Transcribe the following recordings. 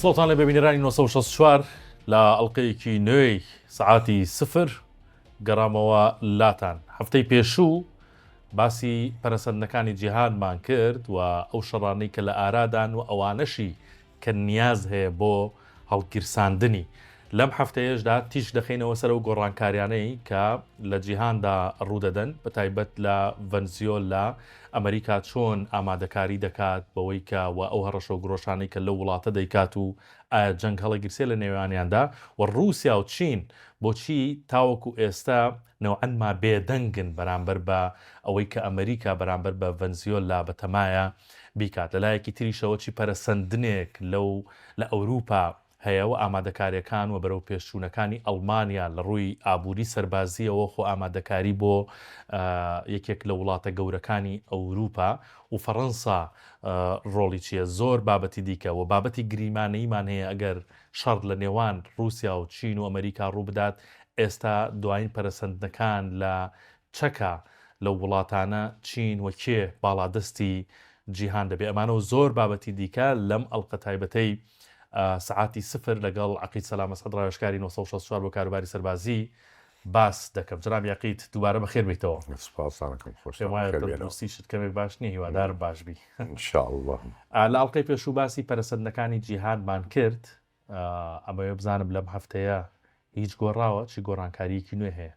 سڵتان لە ببینەرانی 1964 لە ئەڵلقەیەکی نوێی سعاتی سفر گەڕامەوە لاتان. هەفتەی پێشوو باسی پەرەسەندنەکانی جیهانمان کرد و ئەو شەڕانەی کە لە ئارادان و ئەوانەشی کە نیاز هەیە بۆ هەڵگیرساندنی. لەم هەفتەیەشدا تیش دەخینەوە سەر و گۆڕانکاریانەی کە لە جیهاندا ڕوودەدەن، بە تایبەت لە ڤەنزیۆلا ئەمریکا چۆن ئامادەکاری دەکات بەوەی کە و ئەو هەڕەشە و گرۆشانەی کە لە وڵاتە دەیکات و جەنگ هەڵەگیرسێ لە نێوانیاندا و ڕووسیا و چین بۆچی تاوەکو ئێستا نەوعەنما بێدەنگن بەرامبەر بە ئەوەی کە ئەمریکا بەرامبەر بە ڤەنزیۆلا بەتەمایە بیکات. لەلایەکی تریشەوە چی پەرەسەندنێک لە ئەوروپا هەیە و ئامادەکاریەکان و بەرەو پێشچوونەکانی ئەڵمانیا لە ڕووی ئابووری سەربازیەوە خۆ ئامادەکاری بۆ یەکێک لە وڵاتە گەورەکانی ئەوروپا و فەڕەنسا ڕۆڵی چییە؟ زۆر بابەتی دیکە و بابەتی گریمانەیمان هەیە ئەگەر شەڕ لە نێوان رووسیا و چین و ئەمریکا ڕوو بدات. ئێستا دوایین پەرەسەندنەکان لە چەکە لە وڵاتانە چین و کێ باڵادەستی جیهان دەبێ. ئەمانەوە زۆر بابەتی دیکە لەم ئەڵلقە تایبەتەی سعاتی سفر لەگەڵ عەقید سەلامە سەد ڕاوێژکاری 1964 بۆ کاروباری سەربازی باس دەکەم. جناب یاقیت دووبارە بەخێر بیتەوە. سپاسانەکەم خۆش. پێم وایە دڵنووسیشت کەمێک باش نییە، هیوادارم باش بی. ئینشاءالله. لە ئەڵلقەی پێشوو باسی پەرەسەندنەکانی جیهانمان کرد. ئەمەوێ بزانم لەم هەفتەیە هیچ گۆڕاوە چی گۆڕانکاریەکی نوێ هەیە؟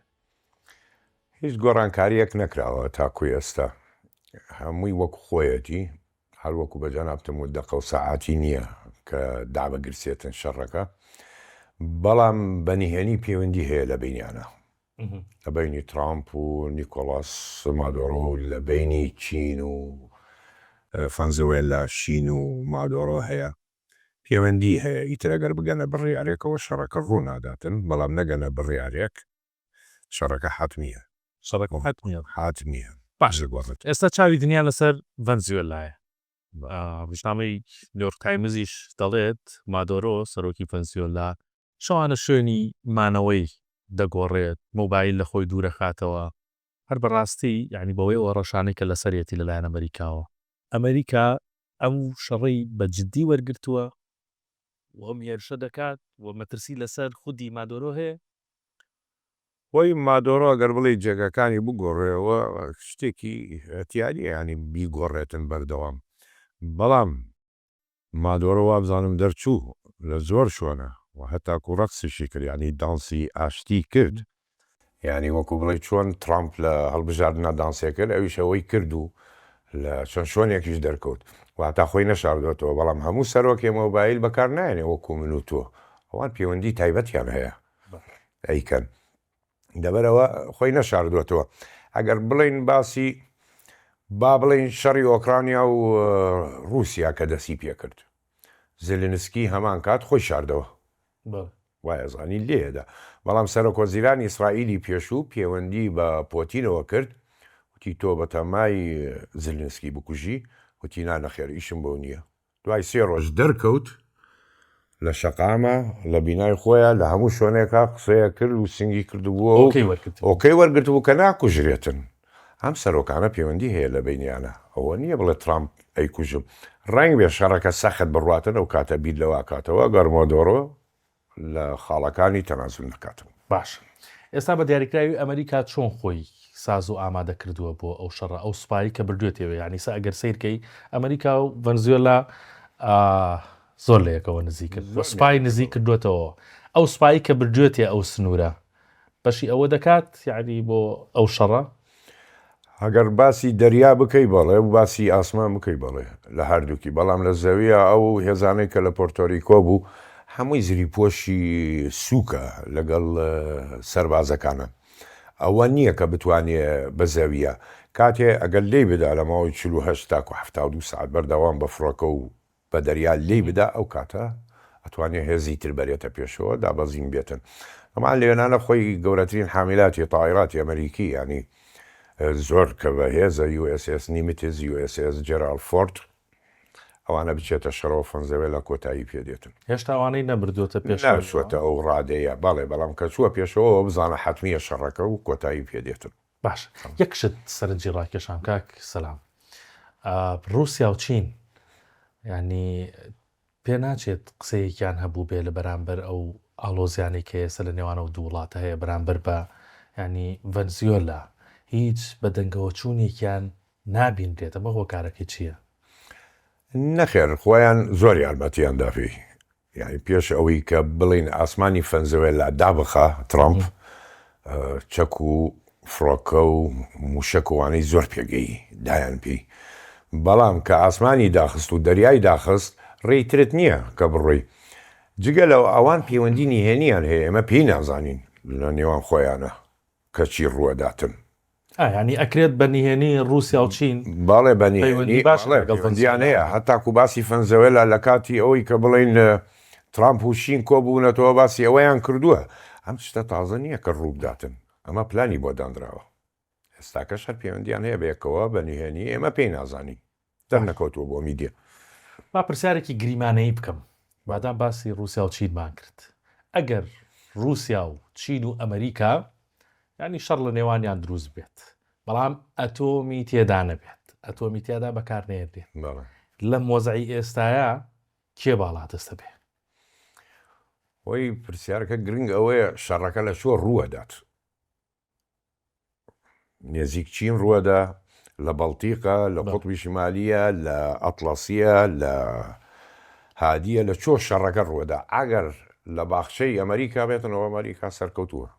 هیچ گۆڕانکاریەک نەکراوە تاکوی ئێستا، هەمووی وەکو خۆیەتی، هەر وەکو بەجانابتم و دەقە و سەعاتی نییە کە دابەگرسێتن شەڕەکە، بەڵام بەنیهێنی پەیوەندی هەیە لە بینیانە، لە بینی ترامپ و نیکۆلاس مادۆڕۆ، لە بینی چین و ڤەنزوێلا، شین و مادۆڕۆ هەیە، پەیوەندی هەیە. ئیتر ئەگەر بگەنە بڕیارێکەوە شەڕەکە ڕوو ناداتن، بەڵام نەگەنە بڕیارێک شەڕەکە حتمیە. حتمیە. باش گۆڕێت. ئێستا چاوی دنیا لەسەر ڤەنزوێلایە. ڕژنامەی نیویۆرک تایمزیش دەڵێت مادۆرۆ سەرۆکی ڤەنزوێلا شەوانە شوێنی مانەوەی دەگۆڕێت، مۆبایل لە خۆی دوورەخاتەوە. هەر بەڕاستی یعنی بەوەی ئەوە ڕەشانەی کە لەسەرەتی لەلایەن ئەمریکاوە. ئەمریکا ئەم شەڕەی بە جددی وەرگرتووە و ئەم هێرشە دەکات و مەترسی لەسەر خودی مادۆرۆ هەیە. وەی مادۆڕۆ ئەگەر بڵێ جێگەکانی بگۆڕێەوە شتێکی ئەتیاری ینی بیگۆڕێتن بەردەوام، بەڵام مادۆڕە وابزانم دەرچوو لە زۆر شوۆنە و هەتاکو ڕەقسیشی کرد، ینی دانسی ئاشتی کرد، ینی وەکو بڵێ چۆن ترامپ لە هەڵبژاردنە دانسێ کرد، ئەویش ئەوەی کرد و لە چەند شوۆنێکیش دەرکەوت و هەتا خۆی نەشاردوێتەوە. بەڵام هەموو سەرۆکی مۆبایل بەکار نایێنێ وەکو من و تۆ، ئەوان پەیوەندی تایبەتیان هەیە ئەیکەن، دەبەرەوە خۆی نەشاردوێتەوە. ئەگەر بڵین باسی با بڵین شەڕی ئۆکرانیا و رووسیا کە دەسی پێ کرد، زلنسکی هەمان کات خۆی شاردەوە، وایە زانی لێدا. بەڵام سەرۆکۆزیرانی ئیسرائیلی پێشوو پەیوەندی بە پۆتینەوە کرد، وتی تۆ بەتەمای زلنسکی بکوژی، وتی نانەخێر ئیشم بۆ نییە. دوای 3 ڕۆژ دەرکەوت لە شەقامە لە بینای خۆیان لە هەموو شوێنێکا قسەیە کرد و سنگی کردبووە ئۆکەی وەرگرتبوو کە ناکوژرێتن. ئەم سەرۆکانە پەیوەندی هەیە لە بینیانە، ئەوە نییە بڵێ ترامپ ئەیکوژم. ڕەنگ بێ شەڕەکە سەخت بڕاتن ئەو کاتە بیر لەوا کاتەوە گەرمۆدۆڕۆ لە خاڵەکانی تەناسل نکاتەوە. باش. ئێستا بە دیاریکراوی ئەمریکا چۆن خۆی ساز و ئامادە کردووە بۆ ئەو شەڕە، ئەو سوپایی کە بردوێتەوە؟ یعنی سا ئەگەر سیرکەی ئەمریکا و ڤەنزوێلا زۆر لە یەکەوە نزیک کرد، سوپای نزیک کردوێتەوە. ئەو سوپایی کە بردوێتێ ئەو سنوورە بەشی ئەوە دەکات یعنی بۆ ئەو شەڕە؟ ئەگەر باسی دەریا بکەی بەڵێ و باسی ئاسمان بکەی بەڵێ لە هەردووکی، بەڵام لە زەویە ئەو هێزانەی کە لە پۆرتۆریکۆ بوو هەمووی زریپۆشی سووکە لەگەڵ سەربازەکانە، ئەوە نییە کە بتوانێت بە زەویە کاتێ ئەگەر لێی بدا لە ماوەی 48 تا 72 ساعت بەردەوام بە فڕۆکە و بە دەریا لێی بدا، ئەو کاتە ئەتوانێت هێزی تر بەرێتە پێشەوە دابەزین بێتن. ئەمان لێنانە خۆی گەورەترین حامیلاتی تاایراتی ئەمریکی، ینی زۆر کە بە هێزە USS نیمیتز، USS جێرال فۆرد، ئەوانە بچێتە شەڕەوە ڤەنزوێلا کۆتایی پێدێتن. هێشتا ئەوانەی نەبردووەتە پێش ناشوەتە ئەو ڕادەیە، بەڵێ بەڵام کە چووە پێشەوە بزانە حتمیە شەڕەکە و کۆتایی پێدێتن. باش. یەک شت سەرنجی ڕاکێشان کاک سەلام، رووسیا و چین ینی پێ ناچێت قسەیەکیان هەبوو بێ لە بەرامبەر ئەو ئاڵۆزیانی کە ئێستا لە نێوانە و دوو وڵاتە هەیە بەرامبەر بە ینی ڤەنزیۆلا هیچ بە دەنگەوە چوونێکیان نابینرێت ئەمە هۆکارەکەی چییە؟ نەخێر خۆیان زۆر یارمەتیان داپی یعنی پێش ئەوەی کە بڵین ئاسمانی ڤەنزوێلا دابخە ترامپ چەک و فڕۆکە و موشەکوانەی زۆر پێگەی دایان پێی بەڵام کە ئاسمانی داخست و دەریای داخست ڕێیترت نییە کە بڕۆی جگە لەو ئەوان پەیوەندی نهێنیان هەیە ئێمە پێی نازانین لە نێوان خۆیانە کەچی ڕووەداتن ینی ئەکرێت بە نهێنی رووسیا و چین باڵێ بەنییان هەیە هەتاکو باسی ڤەنزوێلا لە کاتی ئەوەی کە بڵین ترامپ و شین کۆبوونەتەوە باسی ئەوەیان کردووە ئەم شتە تازە نییە کە ڕوو بداتن ئەمە پلانی بۆ دانراوە ئێستاکەش هەر پەیوەندیان هەیە بەیەکەوە بە نهێنی ئێمە پێی نازانی دەرنەکەوتووە بۆ میدیە با پرسیارێکی گریمانەیی بکەم وادام باسی رووسیا و چینمان کرد ئەگەر رووسیا و چین و ئەمریکا ینی شەڕ لە نێوانیان دروست بێت بەڵام ئەتۆمی تێدا نەبێت ئەتۆمی تێدا بەکارنێردێت لە مۆزعی ئێستاە کێ باڵاتەستە بێ وەی پرسیارەکە گرنگ ئەوەیە شەڕەکە لە شۆ ڕووەدات نێزیک چین ڕووەدا لە بەڵتیقە لە قوتبی شیمالیە لە ئەتڵەسیە لە هادیە لە چۆ شەڕەکە ڕووەدا ئەگەر لە باخچەی ئەمریکا بێتنەوە ئەمریکا سەرکەوتووە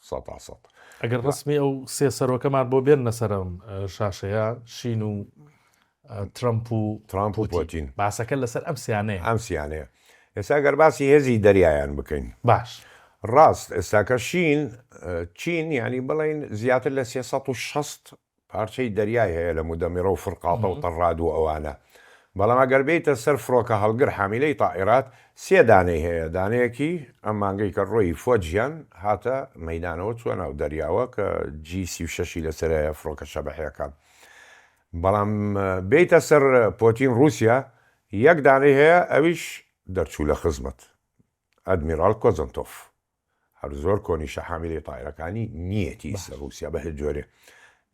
100%. ئەگەر ڕسمی ئەو سێ سەرۆکەمان بۆ بێنە سەرم شاشەیە شین و ترامپ و پۆتین باسەکە لەسەر ئەم سیانەیە ئێستا گەر باسی هێزی دەریایان بکەین باش ڕاست ئێستاکە چین ینی بڵین زیاتر لە 360 پارچەی دەریای هەیە لە مودەمیرە و فرقاڵتە و تەڕاد و ئەوانە بەڵام ئەگەر بێتە سەر فڕۆکە هەڵگر حامیلەی تائیرات سێ دانەی هەیە دانەیەکی ئەم مانگەی کە ڕۆی فۆجیان هاتە مەیدانەوە چوە ناو دەریاوە کە G36 لەسەرەیە فڕۆکە شەبەحەکان بەڵام بێتە سەر پۆتین رووسیا یەک دانەی هەیە ئەویش دەرچوو لە خزمەت ئەدمیرال کۆزنتۆف هەر زۆر کۆنیشە حامیلەی تائیرەکانی نیەتی سەر رووسیا بە هیچ جۆرێ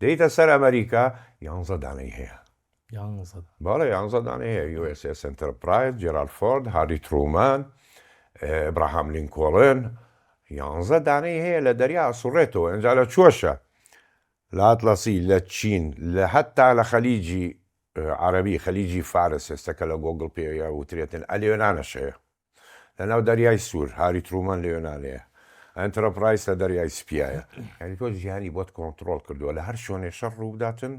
دەیتە سەر ئەمریکا 11 دانەی هەیە باڵێ 11 دانەی هەیە USS Enterprise جێرالد فۆرد هاری ترومان ئەبراهام لینکۆڵن 11 دانەی هەیە لە دەریا ئەسوڕێتەوە ئەنجا لە چۆشە لە ئەتڵەسی لە چین لە هەتا لە خەلیجی عەرەبی خەلیجی فارس ئێستاکە لە گۆگڵ پێوە وترێتن ئەلیۆنانەشەیە لە ناو دەریای سوور هاری ترومان لێۆنانەیە ئەنتەرپرایس لە دەریای سپیایە یعنی تۆ ژیانی بۆت کۆنتڕۆڵ کردووە لە هەر شوێنێ شەڕ ڕوو بداتن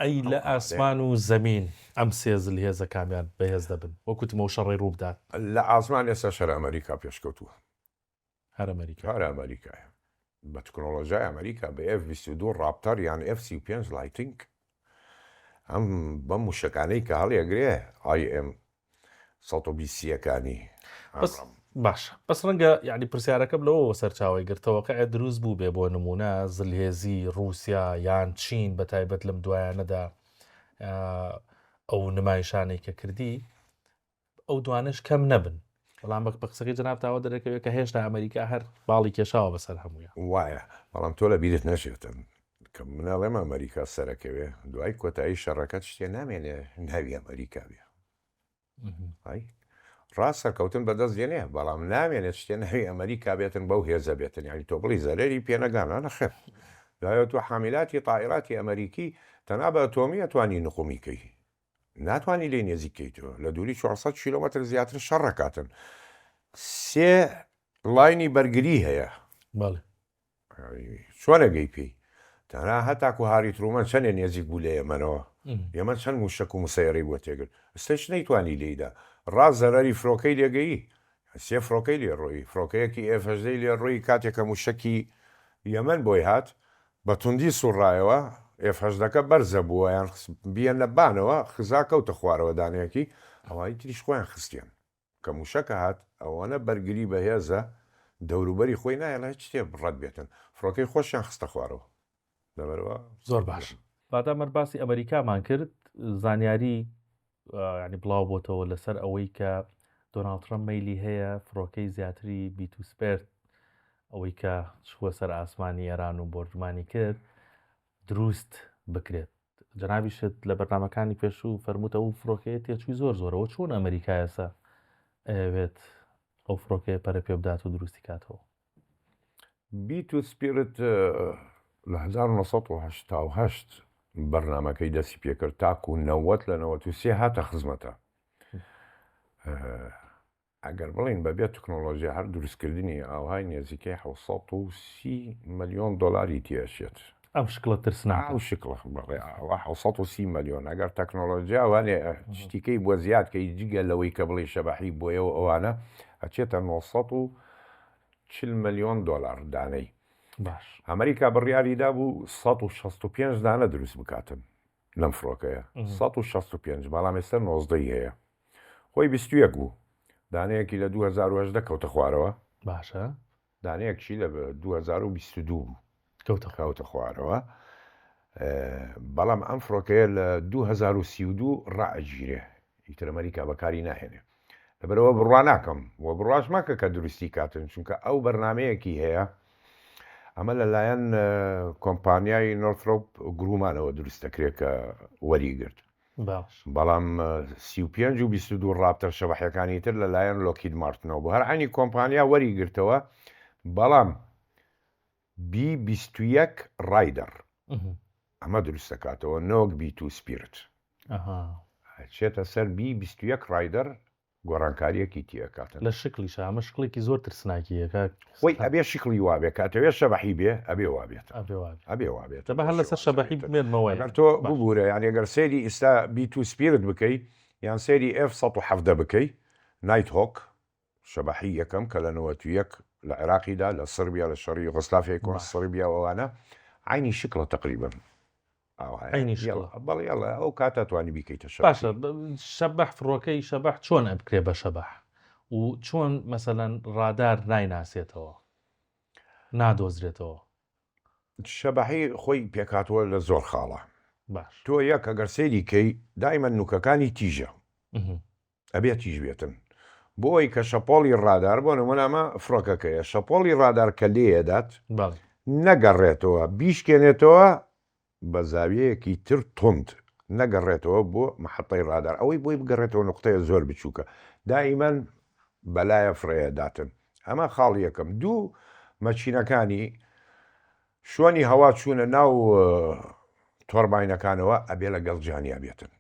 ئەی لە ئاسمان و زەمین ئەم سێزل هێزە کامیان بەهێز دەبن وەکوتمە و شەڕێ ڕوو بدات لە ئاسمان ئێستا شەر ئەمریکا پێشکەوتووە هەر ئەمریکا ئەمریکایە بە تکنۆلۆژیای ئەمریکا بە F-22 ڕاپتەر یان F-35 لایتنگ ئەم بەم موشەکانەی کە هەڵێگرێ IM 120ەکانی باش بەس ڕەنگە یعنی پرسیارەکەم لەوە سەرچاوی گرتەوەکە دروست بوو بێ بۆ نمونە زلهێزی رووسیا یان چین بە تایبەت لەم دوایانەدا ئەو نمایشانەی کە کردی ئەو دوانش کەم نەبن بەڵام بە قسەکەی جنابتاوە دەرەکەوێت کە هێشتا ئەمریکا هەر باڵی کێشاوە بەسەر هەموویە وایە بەڵام تۆ لە بیرت نەشێتن کە مناڵێمە ئەمریکا سەرەکەوێ دوای کۆتایی شەڕەکەت شتێ نامێنێ ناوی ئەمریکا بێ ڕاست سەرکەوتن بەدەست دێنێ بەڵام نامێنێت شتێ ناوی ئەمریکا بێتن بەو هێزە بێتن یانی تۆ بڵی زەرێری پێنەگانە خێر دایە تو حامیلاتی تائیراتی ئەمریکی تەنها بە ئەتۆمی ئەتوانی نقومیکەی ناتوانانی لێ نێزیکەیتەوە لە دووری 400 کیلۆمەتر زیاتر شەڕەکاتن سێ لاینی بەرگری هەیە چۆنەگەی پێی تەنها هەتاکو هاری ترومان چەندێ نێزیک بوو لە ئێمەنەوە ئێمە چەند موشک و مسەیڕی بۆ تێگرت ئستش نەیتوانی لێیدا ڕاست زەرەری فڕۆکەی لێگەیی سێ فڕۆکەی لێ ڕۆی فڕۆکەیەکی ئێفەژدەی لێ ڕۆی کاتێکە موشکی یەمەن بۆی هات بە توندی سوڕایەوە ئێفەژدەکە بەرزە بووە یان بیان لە بانەوە خزا کەوتە خوارەوە دانەیەکی ئەوای تریش خۆیان خستیان کە موشەکە هات ئەوانە بەرگری بەهێزە دەوروبەری خۆی نایە لە هیچ شتێ بڕەت بێتن فڕۆکەی خۆشیان خستە خوارەوە لەبەرەوە زۆر باش بادامەر باسی ئەمریکامان کرد زانیاری ینی بڵاو بۆتەوە لەسەر ئەوەی کە دۆناڵد ترەمپ مەیلی هەیە فڕۆکەی زیاتری بیتوسپێرت ئەوەی کە شووە سەر ئاسمانی ئێران و بۆرجمانی کرد دروست بکرێت جەنابیشت لە بەرنامەکانی پێشوو فەرمووتە و فڕۆکەیە تێچووی زۆرەوە چۆن ئەمریکا ئێستا ئەوێت ئەو فڕۆکەیە پەرە پێ بدات و دروستی کاتەوە. بیت و سپیرت لە 1970 بەرنمەکەی دەستی پێکرد تاکو و 90 هاتە خزمەتە. ئەگەر بڵین بەبێت تکنۆلۆژیا هەر دروستکردنی ئاوهای نێزیکەی 730 ملیۆن دلاری تێشێت. ئەم شکڵە ترسنا ئەو شکڵ بڵێ 730 ملیۆن ئەگەر تەکنۆلۆژیا وانێ شتیکەی بۆ زیادکەی جگە لەوەی کە بڵێ شەبەحی بۆیەوە ئەوانە ئەچێتە 940 ملیۆن دلار دانەی. باش ئەمریکا بڕیاریدا بوو 165 دانە دروست بکاتن لەم فڕۆکەیە 165 بەڵام ئێستا 90 هەیە خۆی 21 بوو دانەیەکی لە 2010 کەوتە خوارەوە باشە دانەیەکشی لە 2022 بوو کەوتە خوارەوە بەڵام ئەم فڕۆکەیە لە 2032 ڕائەگیرێ ئیتر ئەمریکا بەکاری ناهێنێ لەبەرەوە بڕوا ناکەم و بڕواش ماکە کە دروستی کاتن چونکە ئەو بەرنمەیەکی هەیە ئەمە لەلایەن کۆمپانیای نۆرترۆپ گرومانەوە دروستەکرێت کە وەریگرت بەڵام 35 و 22 ڕابتر شەبەحەکانی تر لەلایەن لۆکید مارتنەوە بوو هەر عینی کۆمپانیا وەریگرتەوە بەڵام B21 ڕایدەر ئەمە دروست دەکاتەوە نۆک B2 سپیرت چێتە سەر B21 ڕایدەر گۆڕانکاریەکی تیەکاتن لە شکلیش ئەمە شکڵێکی زۆر ترسناکیەکە خۆی ئەبێ شکلی وابێ کاتەوێ شەبەحی بێ ئەبێ وابێت ئەبێ وابێت بە هەر لەسەر شەبەحی بمێنمەوە تۆ ببوورە یان ئەگەر سێری ئێستا B2 سپیرت بکەیت یان سێری F170 بکەیت نایت هۆک شەبەحی یەکەم کە لە 91 لە عێراقیدا لە سربیا لە شەڕی یوغۆسلاڤیای کۆن سربیا ئەوانە عینی شکڵە تقریبا بەڵێ ئەو کاتە توانی بیکەیتە باشە شەبەح فڕۆکەی شەبەح چۆن ئەبکرێ بە شەبەح و چۆن مەسەلەن ڕادار نایناسێتەوە نادۆزرێتەوە شەبەحی خۆی پێکاتوە لە زۆر خاڵە باش تۆ یەک ئەگەر سێری کەی دایمە نوکەکانی تیژە ئەبێت تیژ بێتن بۆی کە شەپۆڵی ڕادار بۆ نمونەمە فڕۆکەکەیە شەپۆڵی ڕادار کە لێدات نەگەڕێتەوە بیشکێنێتەوە بە زاویەیەکی تر تند نەگەڕێتەوە بۆ محەتەی ڕادار ئەوەی بۆی بگەڕێتەوە نقطەیە زۆر بچووکە دائیمەن بەلایە فرەیەداتن ئەمە خاڵ یەکەم دوو مەچینەکانی شوێنی هەوا چوونە ناو تۆرباینەکانەوە ئەبێ لەگەڵ جانیا بێتن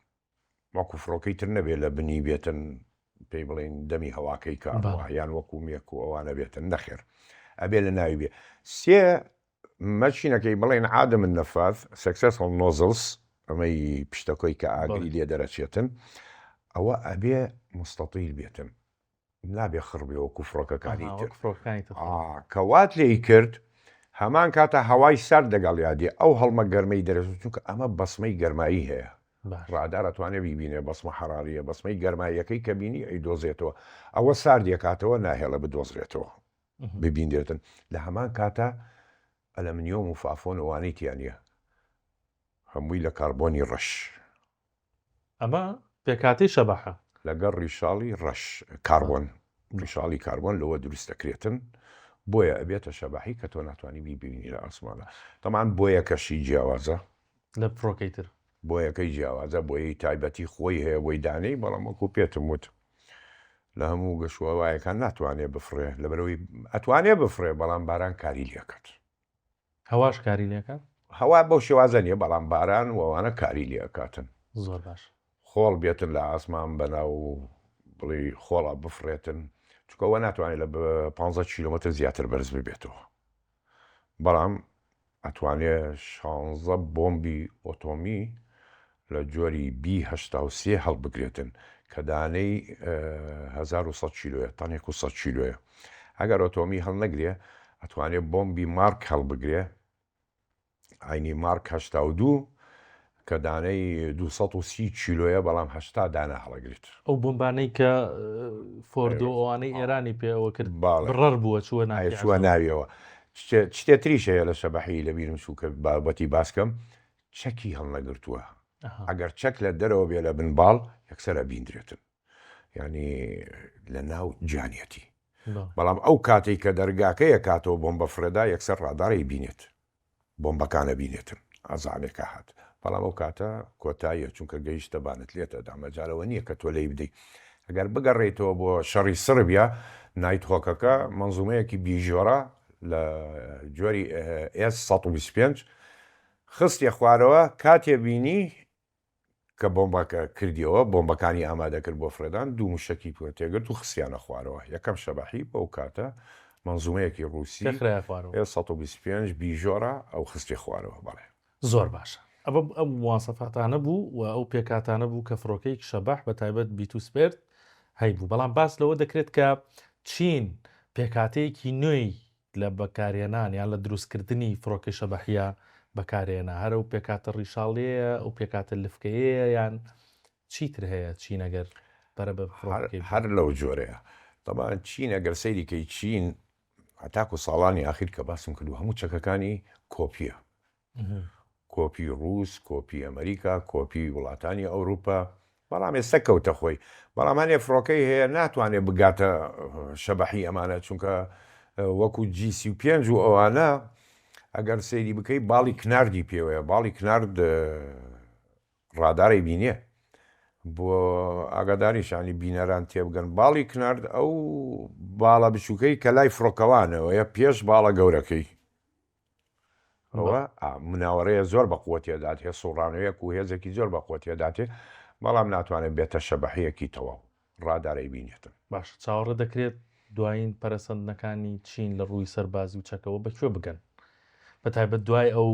وەکو فڕۆکەی تر نەبێت لە بنی بێتن پێی بڵێن دەمی هەواکەی کارەوە یان وەکو مێک و ئەوانە بێتن نەخێر ئەبێ لە ناوی بێ سێ مەچینەکەی بڵێن عادم نەفاذ سەکسەسفڵ نۆزلز ئەمەی پشتەکۆی کە ئاگری لێ دەرەچێتن ئەوە ئەبێ مستەتیل بێتن نابێ خڕبێ وەکو فڕۆکەکانی تر کەوات لێی کرد هەمان کاتە هەوای سەر دەگەڵ یادێ ئەو هەڵمە گەرمەی دەرەچوو چونکە ئەمە بەسمەی گەرمایی هەیە ڕادار ئەتوانێ بیبینێ بەسمە حەراریە بەسمەی گەرماییەکەی کە بینی ئەی دۆزێتەوە ئەوە ساردیەکاتەوە ناهێڵە بدۆزرێتەوە ببیندێتن لە هەمان کاتە ئەلەمنیۆم و فافۆن ئەوانەی تیانە هەمووی لە کاربۆنی ڕەش ئەمە پێکاتی شەبەحە لەگەڵ ڕیشاڵی ڕەش کاربۆن ڕیشاڵی کاربۆن لەوە دروست دەکرێتن بۆیە ئەبێتە شەبەحی کە تۆ ناتوانانی بیبینی لە ئاسمانە تەمان بۆیە کەشی جیاوازە لە فڕۆکەی تر بۆ یەکەی جیاوازە بۆی تایبەتی خۆی هەیە بۆی دانەی بەڵام وەکو پێتم وت لە هەموو گەشوەوایەکان ناتوانێت بفرێ لەبەرەوەی ئەتوانێت بفرێ بەڵام باران کاری لێکات هەواش کاری لێکات هەوا بەو شێوازە نیە بەڵام باران وەوانە کاری لێکاتن زۆر باش خۆڵ بێتن لە ئاسمان بەناو بڵێ خۆڵە بفرێتن چکەوە ناتوانێت لە 15 کیلومتر زیاتر بەرز ببێتەوە بەڵام ئەتوانێت 16 بۆمبی ئۆتۆمی لە جۆری B83 هەڵبگرێتن کە دانەی 1100 کیلوە تانێک و 100 کیلوە ئەگەر ئۆتۆمی هەڵ نەگرێ ئەتوانێت بۆمبی مارک هەڵبگرێ ئاینی مارک 82 کە دانەی 230 کیلوە بەڵام 80 دانە هەڵەگریت ئەو بمبانەی کە فۆردۆ ئەوانەی ئێرانی پێەوە کرد بڕەر بووە چووە ناویەوە شتێ تریش هەیە لە شەبەحی لە بیرم چوو کە بابەتی باسکەم چەکی هەڵنەگرتووە ئەگەر چەک لە دەرەوە بێ لە بنباڵ یەکسەرە بیندرێتن ینی لە ناو جانیەتی بەڵام ئەو کاتێک کە دەرگاکەیە کاتەوە بۆمبە فرەدا یەکسەر ڕادارەی بینێت بۆمبەکانە بینێتن ئازانێکە هات بەڵام ئەو کاتە کۆتاییە چونکە گەیشتە بانت لێتە دامەجارەوە نییە کە تۆ لی بدەیت ئەگەر بگەڕێیتەوە بۆ شەڕی سربیا نایتهۆکەکە منزومەیەکی بیژۆرە لە جۆری S125 خستیە خوارەوە کاتێ بینی کە بۆمبەکە کردیەوە بۆمبەکانی ئامادە کرد بۆ فرێدان دوو موشکی تێگرت و خستیانە خوارەوە یەکەم شەبەحی بەو کاتە منزومەیەکی ڕووسی S125 بیژۆرە ئەو خستی خوارەوە بەڵێ زۆر باشە ئەم مواسەفاتانە بوو و ئەو پێکاتانە بوو کە فڕۆکەی شەباح بە تایبەت بیتوسپێرت هەیبوو بەڵام باس لەوە دەکرێت کە چین پێکاتەیەکی نوێی لە بەکارێنان یان لە دروستکردنی فڕۆکەی شەبەحیە بەکارێنە هەرە و پێکاتە ڕیشاڵەیە ئەو پێکاتە لفکەیە یان چیتر هەیە چینەگەر بەرە بە هەر لەو جۆرەیە طبعا چین ئەگەر سەیریکەی چین هەتاکو ساڵانی ئاخیر کە باسم کردو هەموو چەکەکانی کۆپیە کۆپی ڕووس کۆپی ئەمریکا کۆپی وڵاتانی ئەوروپا بەڵام ئێستا کەوتە خۆی بەڵامانێ فڕۆکەی هەیە ناتوانێت بگاتە شەبەحی ئەمانە چونکە وەکو G35 و ئەوانە ئەگەر سەیری بکەی باڵی کناردی پێوەیە باڵی کنارد ڕادارەی بینێ بۆ ئاگاداریشانی بینەران تێبگەن باڵی کنارد ئەو باڵە بچووکەی کە لای فڕۆکەوانەوەیە پێش باڵە گەورەکەی ئەوە مناوەڕەیە زۆر بە قووەتێدات هێ سوڕانەیەک و هێزێکی زۆر بە قووەتێداتێ بەڵام ناتوانێت بێتە شەبەحەیەکی تەواو ڕادارەی بینێتن باش چاوەڕە دەکرێت دوایین پەرەسەندنەکانی چین لە ڕووی سەربازی و چەکەوە بەکوێ بگەن بە تایبەت دوای ئەو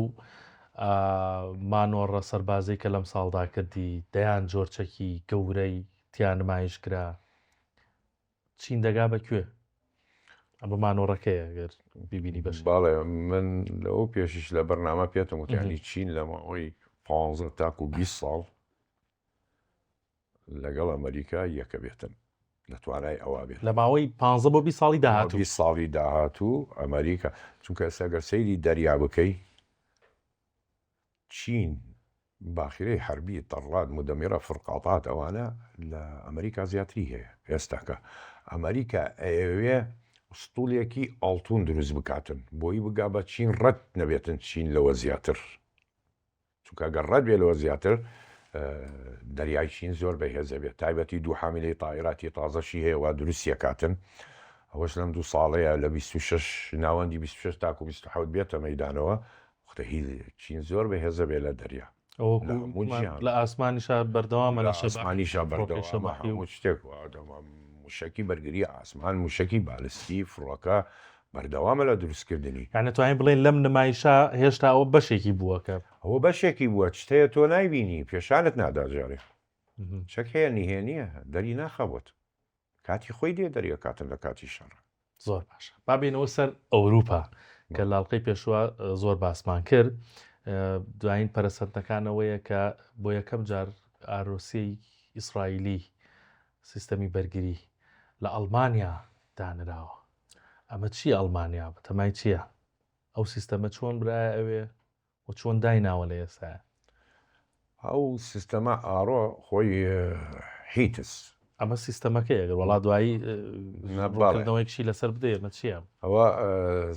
مانۆڕە سەربازەی کە لەم ساڵدا کردی دەیان جۆرچەکی گەورەی تیان نمایشکرا چین دەگا بەکوێ ئەمە مانۆڕەکەیە گەر بیبینی بەش باڵێ من لەەوە پێشش لە بەرنامە پێتم وتیانی چین لە ماوەی 15 تاکو 20 ساڵ لەگەڵ ئەمریکا یەکە بێتن لە توانای ئەوە بێت لە ماوەی 15 بۆ 20 ساڵی داهاتوو 20 ساڵی داهاتوو ئەمریکا چونکە ئێستاگەر سەیری دەریا بکەی چین باخیرەی حربی تەڕات مدەمیرە فرقاڵات ئەوانە لە ئەمریکا زیاتری هەیە ئێستاکە ئەمریکا ئەوێ ستوڵێکی ئاڵتون دروست بکاتن بۆی بگا بە چین ڕەت نەبێتن چین لەوە زیاتر چونکە گەر ڕەت بێ لەوە زیاتر دەریای چین زۆر بەهێزە بێت تایبەتی دوو حاملەی تاائیراتی تازەشی هەیە وا دروستیە کاتن ئەوەش لەم دوو ساڵەیە لە 26 ناوەندی 26 تاکو 27 بێتە مەدانەوە وختەهی چین زۆر بەهێزە بێ لە دەریا لە ئاسمانیشا بەردەوامە لە ئاسمانیشا بەردەوامە هەموو شتێک موشکی بەرگری ئاسمان موشکی بالستی فڕۆکە بەردەوامە لە دروستکردنی یانە توانین بڵێن لەم نمایشە هێشتا ئەوە بەشێکی بووەکە ئەوە بەشێکی بووە شتەیە تۆ نایبینی پێشانت ناداجارێ چەک هەیە نهێنیە دەری ناخەوت کاتی خۆی دێ دەریە کاتن لە کاتی شەڕ زۆر باشە بابێنەوە سەر ئەوروپا کە لاڵقەی پێشوە زۆر باسمان کرد دوایین پەرەسەندەکانەوەیە کە بۆ یەکەم جار ئاڕۆسی ئیسرائیلی سیستەمی بەرگری لە ئەڵمانیا دانراوە ئەمە چی ئەڵمانیا بە تەمای چییە؟ ئەو سیستەمە چۆن برایە ئەوێ و چۆن دایناوە لە ئێستا ئەو سیستەمە ئاڕۆ خۆی هیتس ئەمە سیستەمەکەی ئەگەر وڵات دوایی نەبڵێنەوەیکشی لەسەر بدەیە مە چییە؟ ئەوە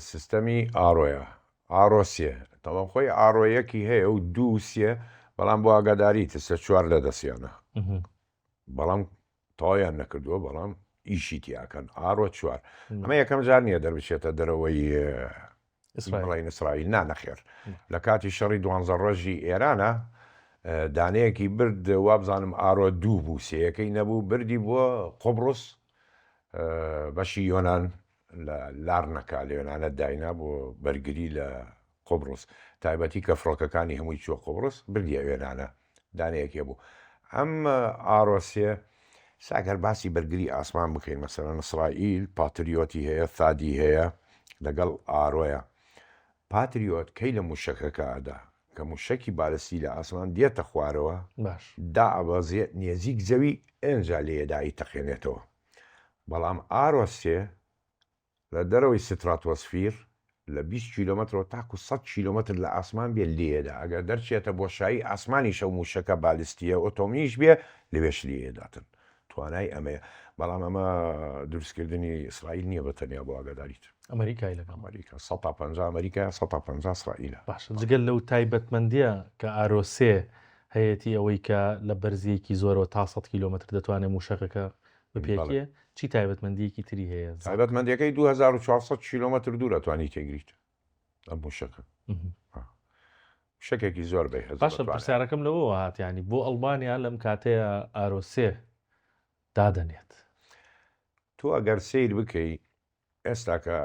سیستەمی ئاڕۆیە ئاڕۆسیە تەڵام خۆی ئاڕۆیەکی هەیە و دووسیە بەڵام بۆ ئاگاداری تسە چوار لە دەستیانە بەڵام تاوایان نەکردووە بەڵام ئیشی تیاکەن ئاڕۆ چوار ئەمە یەکەم جار نییە دەربچێتە دەرەوەی بڵین ئیسرائیل نانەخێر لە کاتی شەڕی 12 ڕۆژی ئێرانە دانەیەکی برد وابزانم ئاڕۆ دوو بوو سەیەکەی نەبوو بردی بووە قۆبڕوس بەشی یۆنان لە لارنەکە لە یۆنانە داینا بۆ بەرگری لە قۆبڕوس تایبەتی کە فڕۆکەکانی هەمووی چوە قۆبڕوس بردیە وێنانە دانەیەکێ بوو ئەم ئاڕۆسیە ساگەر باسی بەرگری ئاسمان بکەین مەسەرەن ئیسرائیل پاتریۆتی هەیە ثادی هەیە لەگەڵ ئاڕۆیە پاتریۆت کەی لە موشەکەکەدا کە موشەکی بالستی لە ئاسمان دێتە خوارەوە دا ئەبازێت نێزیک زەوی ئەنجا لێدایی تەقێنێتەوە بەڵام ئاڕۆسێ لە دەرەوەی ستراتۆسفیر لە 20 کیلومترەوە تاکو 100 کیلومتر لە ئاسمان بێ لێدا ئەگەر دەرچێتە بۆشایی ئاسمانی شەو موشەکە بالستیە ئۆتۆمیش بێ لەوێش لێداتن توانای ئەمەیە بەڵام ئەمە دروستکردنی ئیسرائیل نییە بە تەنیا بۆ ئاگاداریت ئەمریکای لەگەڵ ئەمریکا 150 ئەمریکا 150 ئیسرائیلە باشە جگەل لەو تایبەتمەندیە کە ئارۆسێ هەیەی ئەوەی کە لە بەرزیەکی زۆرەوە تا 100 کیلومتر دەتوانێت موشەکەکە بپێکیە چی تایبەتمەندیەکی تری هەیە تایبەتمەندیەکەی 2400 کیلومتر دوورە توانی تێگریت ئەم موشەکە شکێکی زۆر بێ باشە پرسیارەکەم لەوە هاتیانی بۆ ئەڵبانیا لەم کاتەیە ئارۆسێ دادەنێت تۆ ئەگەر سیر بکەی ئێستا کە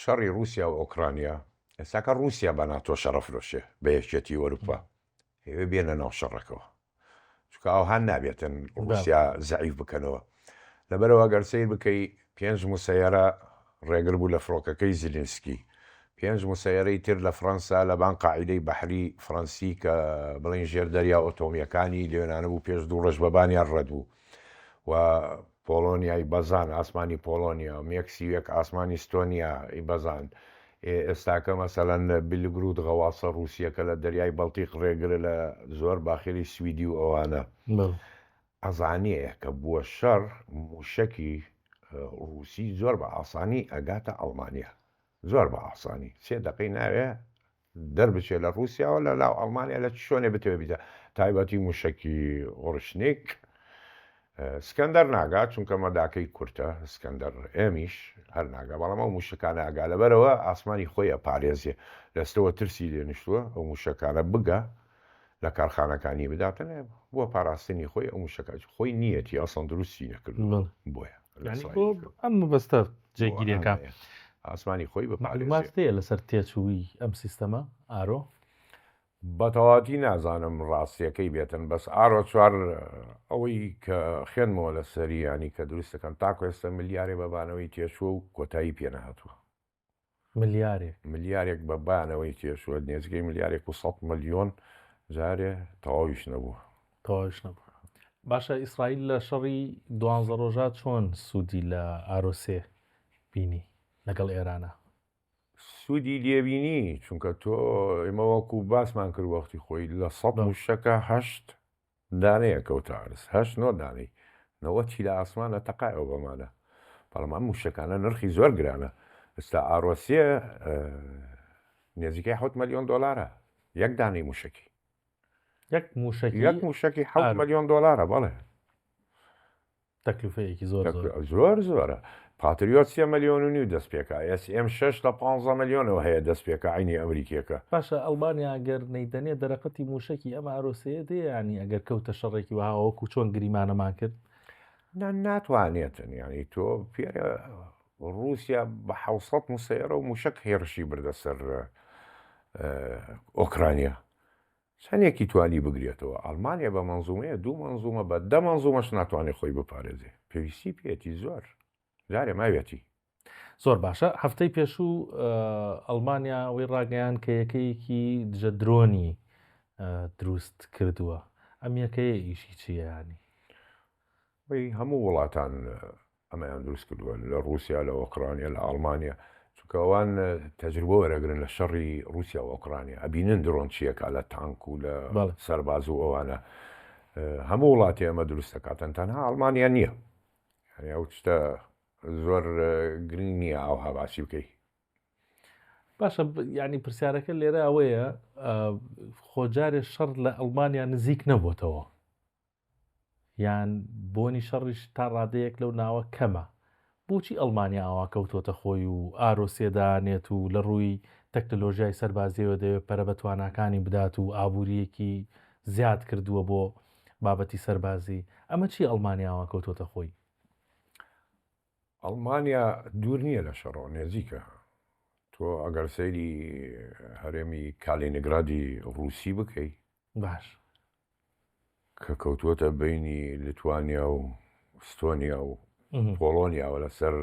شەڕی رووسیا و ئۆکرانیا ئێستاکە رووسیا بە ناتۆ شەڕەفرۆشێ بە یەکێتی وەروپا ئێوە بێنە ناو شەڕەکەەوە چکە ئەوهان نابێتن رووسیا زەعیف بکەنەوە لەبەرەوە گەر سیر بکەی 5 موسەیەرە ڕێگر بوو لە فڕۆکەکەی زیلینسکی 5 موسەیەرەی تر لە فەرەنسا لە بان قاعیدەی بەحری فەڕەنسی کە بڵین ژێردەریا ئۆتۆمیەکانی لێوێنانە بوو پێش 2 ڕۆژ بەبانیان ڕەدبوو و پۆلۆنیای بەزان ئاسمانی پۆلۆنیا و مێکسیوێک ئاسمانی ستۆنیا بەزان ئێستاکە مەسەلەن بیلگرود غەواسە رووسیەکە لە دەریای بەڵتیق ڕێگرە لە زۆر باخێری سویدی و ئەوانە ئەزانەیە کە بووە شەڕ موشەکی رووسی زۆر بە ئاسانی ئەگاتە ئەڵمانیا زۆر بە ئاسانی 3 دقی ناوێ دەربچێت لە رووسیاوە لە لاو ئەڵمانیا لە شوێنێ بتەوە بیتە تایبەتی موشکی ئۆڕشنێک سکەندەر ناگات چونکە مەداکەی کورتە سکەندەر ئێمیش هەر ناگا بەڵام ئەو موشکانە ئاگا لەبەرەوە ئاسمانی خۆی ئەپارێزیێ لەستەوە ترسی لێنشتووە ئەو موشکانە بگە لە کارخانەکانی بداتنێ بۆ پاراستنی خۆی ئەو موشکە خۆی نیەتی ئاسان دروستی نەکرد بۆیە ئەم بەستە جێگیریەکە ئاسمانی خۆی بە معلومات هەیە لەسەر تێچووی ئەم سیستەمە ئارۆ بەتەواتی نازانم ڕاستیەکەی بێتن بەس ئارۆ چوار ئەوەی کە خوێنمەوە لە سەریانی کە دروستەکەن تاکو ئێستا ملیارێ بەبانەوەی تێشوە و کۆتایی پێنەهاتووە ملیارێک بەبانەوەی تێشوە نێزگەی ملیارێک و 100 ملیۆن جارێ تەواویش نەبووە باشە ئیسرائیل لە شەڕی 12 ڕۆژات چۆن سوودی لە ئارۆسێ بینی لەگەڵ ئێرانە سوودی لێبینی چونکە تۆ ئێمەوەکو باسمان کرد وەختی خۆی لە 100 موشەکە 8 دانەیە کەوتە ئارس 8 9 دانەی نەوەتی لە ئاسمانە تەقایەوە بەمانە بەڵام موشەکانە نرخی زۆر گرانە ئێستا ئارۆسیە نێزیکەی 7 ملیۆن دۆلارە یەک دانەی موشکی یەک موشکی 7 ملیۆن دۆلارە بەڵێ تەکلیفەیەکی زۆر زۆرە پاتریۆت 3 ملیۆن و نیو دەست پێکە SM 6 لە 15 ملیۆنەوە هەیە دەست پێکە عینی ئەمریکیەکە باشە ئەڵبانیا ئەگەر نەیدەنێت دەرەقەتی موشکی ئەمە ئارۆسەیە دێ ئەگەر کەوتە شەڕێکی وهاوەکو چۆن گریمانەمان کرد ناتوانێتن ینی تۆ پێرە رووسیا بە 700 موسەیەرە و موشک هێرشی بردە سەر ئۆکرانیا چەندێکی توانی بگرێتەوە ئەڵمانیا بە مەنزومەیە 2 مەنزومە بە 10 مەنزومەش ناتوانێت خۆی بپارێزێ پێویستی پێێتی زۆر جارێ ماوێتی زۆر باشە هەفتەی پێشوو ئەڵمانیا ئەوەی ڕاگەیان کە یەکەیەکی دژە درۆنی دروست کردووە ئەم یەکەیە ئیشی چیە ینی هەموو وڵاتان ئەمەیان دروست کردووە لە رووسیا لە ئۆکرانیا لە ئەڵمانیا چونکە ئەوان تەجربە وەرەگرن لە شەڕی رووسیا و ئۆکرانیا ئەبینن درۆن چیەکە لە تانک و لە سەرباز و ئەوانە هەموو وڵاتی ئەمە دروستەکاتن تەنها ئەڵمانیا نییە ئەو شتە زۆر گرنگ نییە ئەوها باسی بکەی باشە ینی پرسیارەکە لێرە ئەوەیە خۆجارێ شەڕ لە ئەڵمانیا نزیک نەبووتەوە یان بۆنی شەڕیش تا ڕادەیەک لەو ناوە کەمە بۆچی ئەڵمانیا ئەوە کەوتۆتە خۆی و ئارۆسێدانێت و لە ڕووی تەکنۆلۆژیای سەربازیەوە دەوێت پەرە بە تواناکانی بدات و ئابوووریەکی زیاد کردووە بۆ بابەتی سەربازی ئەمە چی ئەڵمانیاوە کەوتۆتە خۆی ئەڵمانیا دوور نییە لە شەڕۆ نێزیکە تۆ ئەگەر سەیری هەرێمی کالینگرادی رووسی بکەی باش کە کەوتووەتە بینی لیتوانیا و ستۆنیا و پۆلۆنیاوە لەسەر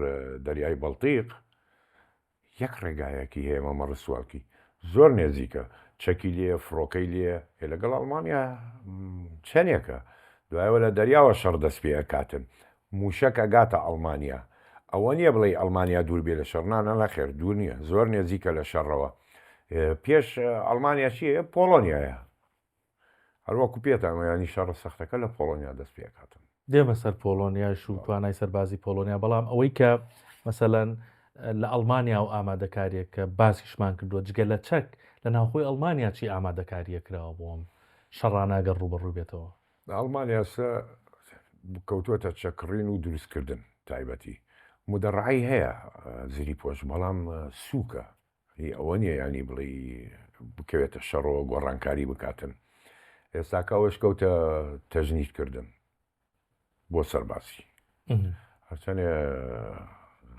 دەریای بەڵتیق یەک ڕێگایەکی هەیە مەمە ڕسواکی زۆر نێزیکە چەکی لێ فڕۆکەی لێ لەگەڵ ئەڵمانیا چەندێکە دوایەوە لە دەریاوە شەڕ دەست پێ ئەکاتن موشەکە گاتە ئەڵمانیا ئەوە نییە بڵێ ئەڵمانیا دوور بێ لە شەڕنانە نەخێر دوور نییە زۆر نێزیکە لە شەڕەوە پێش ئەڵمانیا چیە پۆلۆنیایە هەروەکو پێتانمەیانی شەڕە سەختەکە لە پۆلۆنیا دەست پێکاتن دێمە سەر پۆلۆنیاش و توانای سەربازی پۆلۆنیا بەڵام ئەوەی کە مەسەلەن لە ئەڵمانیا و ئامادەکاریە کە باسیشمان کردووە جگە لە چەک لە ناوخۆی ئەڵمانیا چی ئامادەکاریە کراوە بۆم شەڕاناگەر ڕوبەڕوو بێتەوە. ئەڵمانیاسە کەوتووەتە چەکڕین و دروستکردن تایبەتی مدەڕعی هەیە زیری پۆش بەڵام سووکە ئەوە نییە ینی بڵێ بکەوێتە شەڕەوە گۆڕانکاری بکاتن. ئێستاکەوەش کەوتە تەژنیدکردن بۆ سەرباسی هەرچەنێ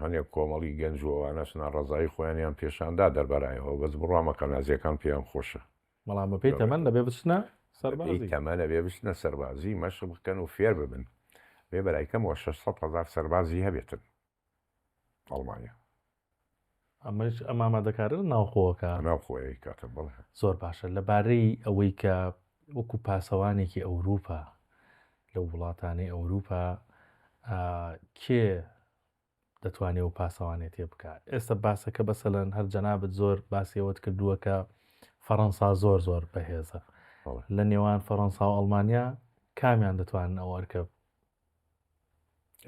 هەنێک کۆمەڵی گەنجوەوانەش ناڕزایی خۆیانیان پێشاندا دەربارایەوە بەس بڕامەکە نازیەکان پێیان خۆشە بەڵام پێی تەمەەن لەبێ بچنە سەربازی تەمەنە بێ بچنە سەربازی مەشق بکەن و فێر ببن بێ بەرایکەمەوە 600,000 سەربازی هەبێتن ئەڵمانیا ئەمەش ئەم ئامادەکارن ناوخۆوەکە ناو خۆی کاتە بڵێ زۆر باشە لەبارەی ئەوەی کە وەکو پاسەوانێکی ئەوروپا لە وڵاتانی ئەوروپا کێ دەتوانێت و پاسەوانێت تێ بکات. ئێستا باسەکە بەسەلەن هەر جەنابەت زۆر باسیەوەت کردووە کە فەڕەنسا زۆر بەهێزە لە نێوان فەڕەنسا و ئەڵمانیا کامیان دەتوانن ئەوەرکە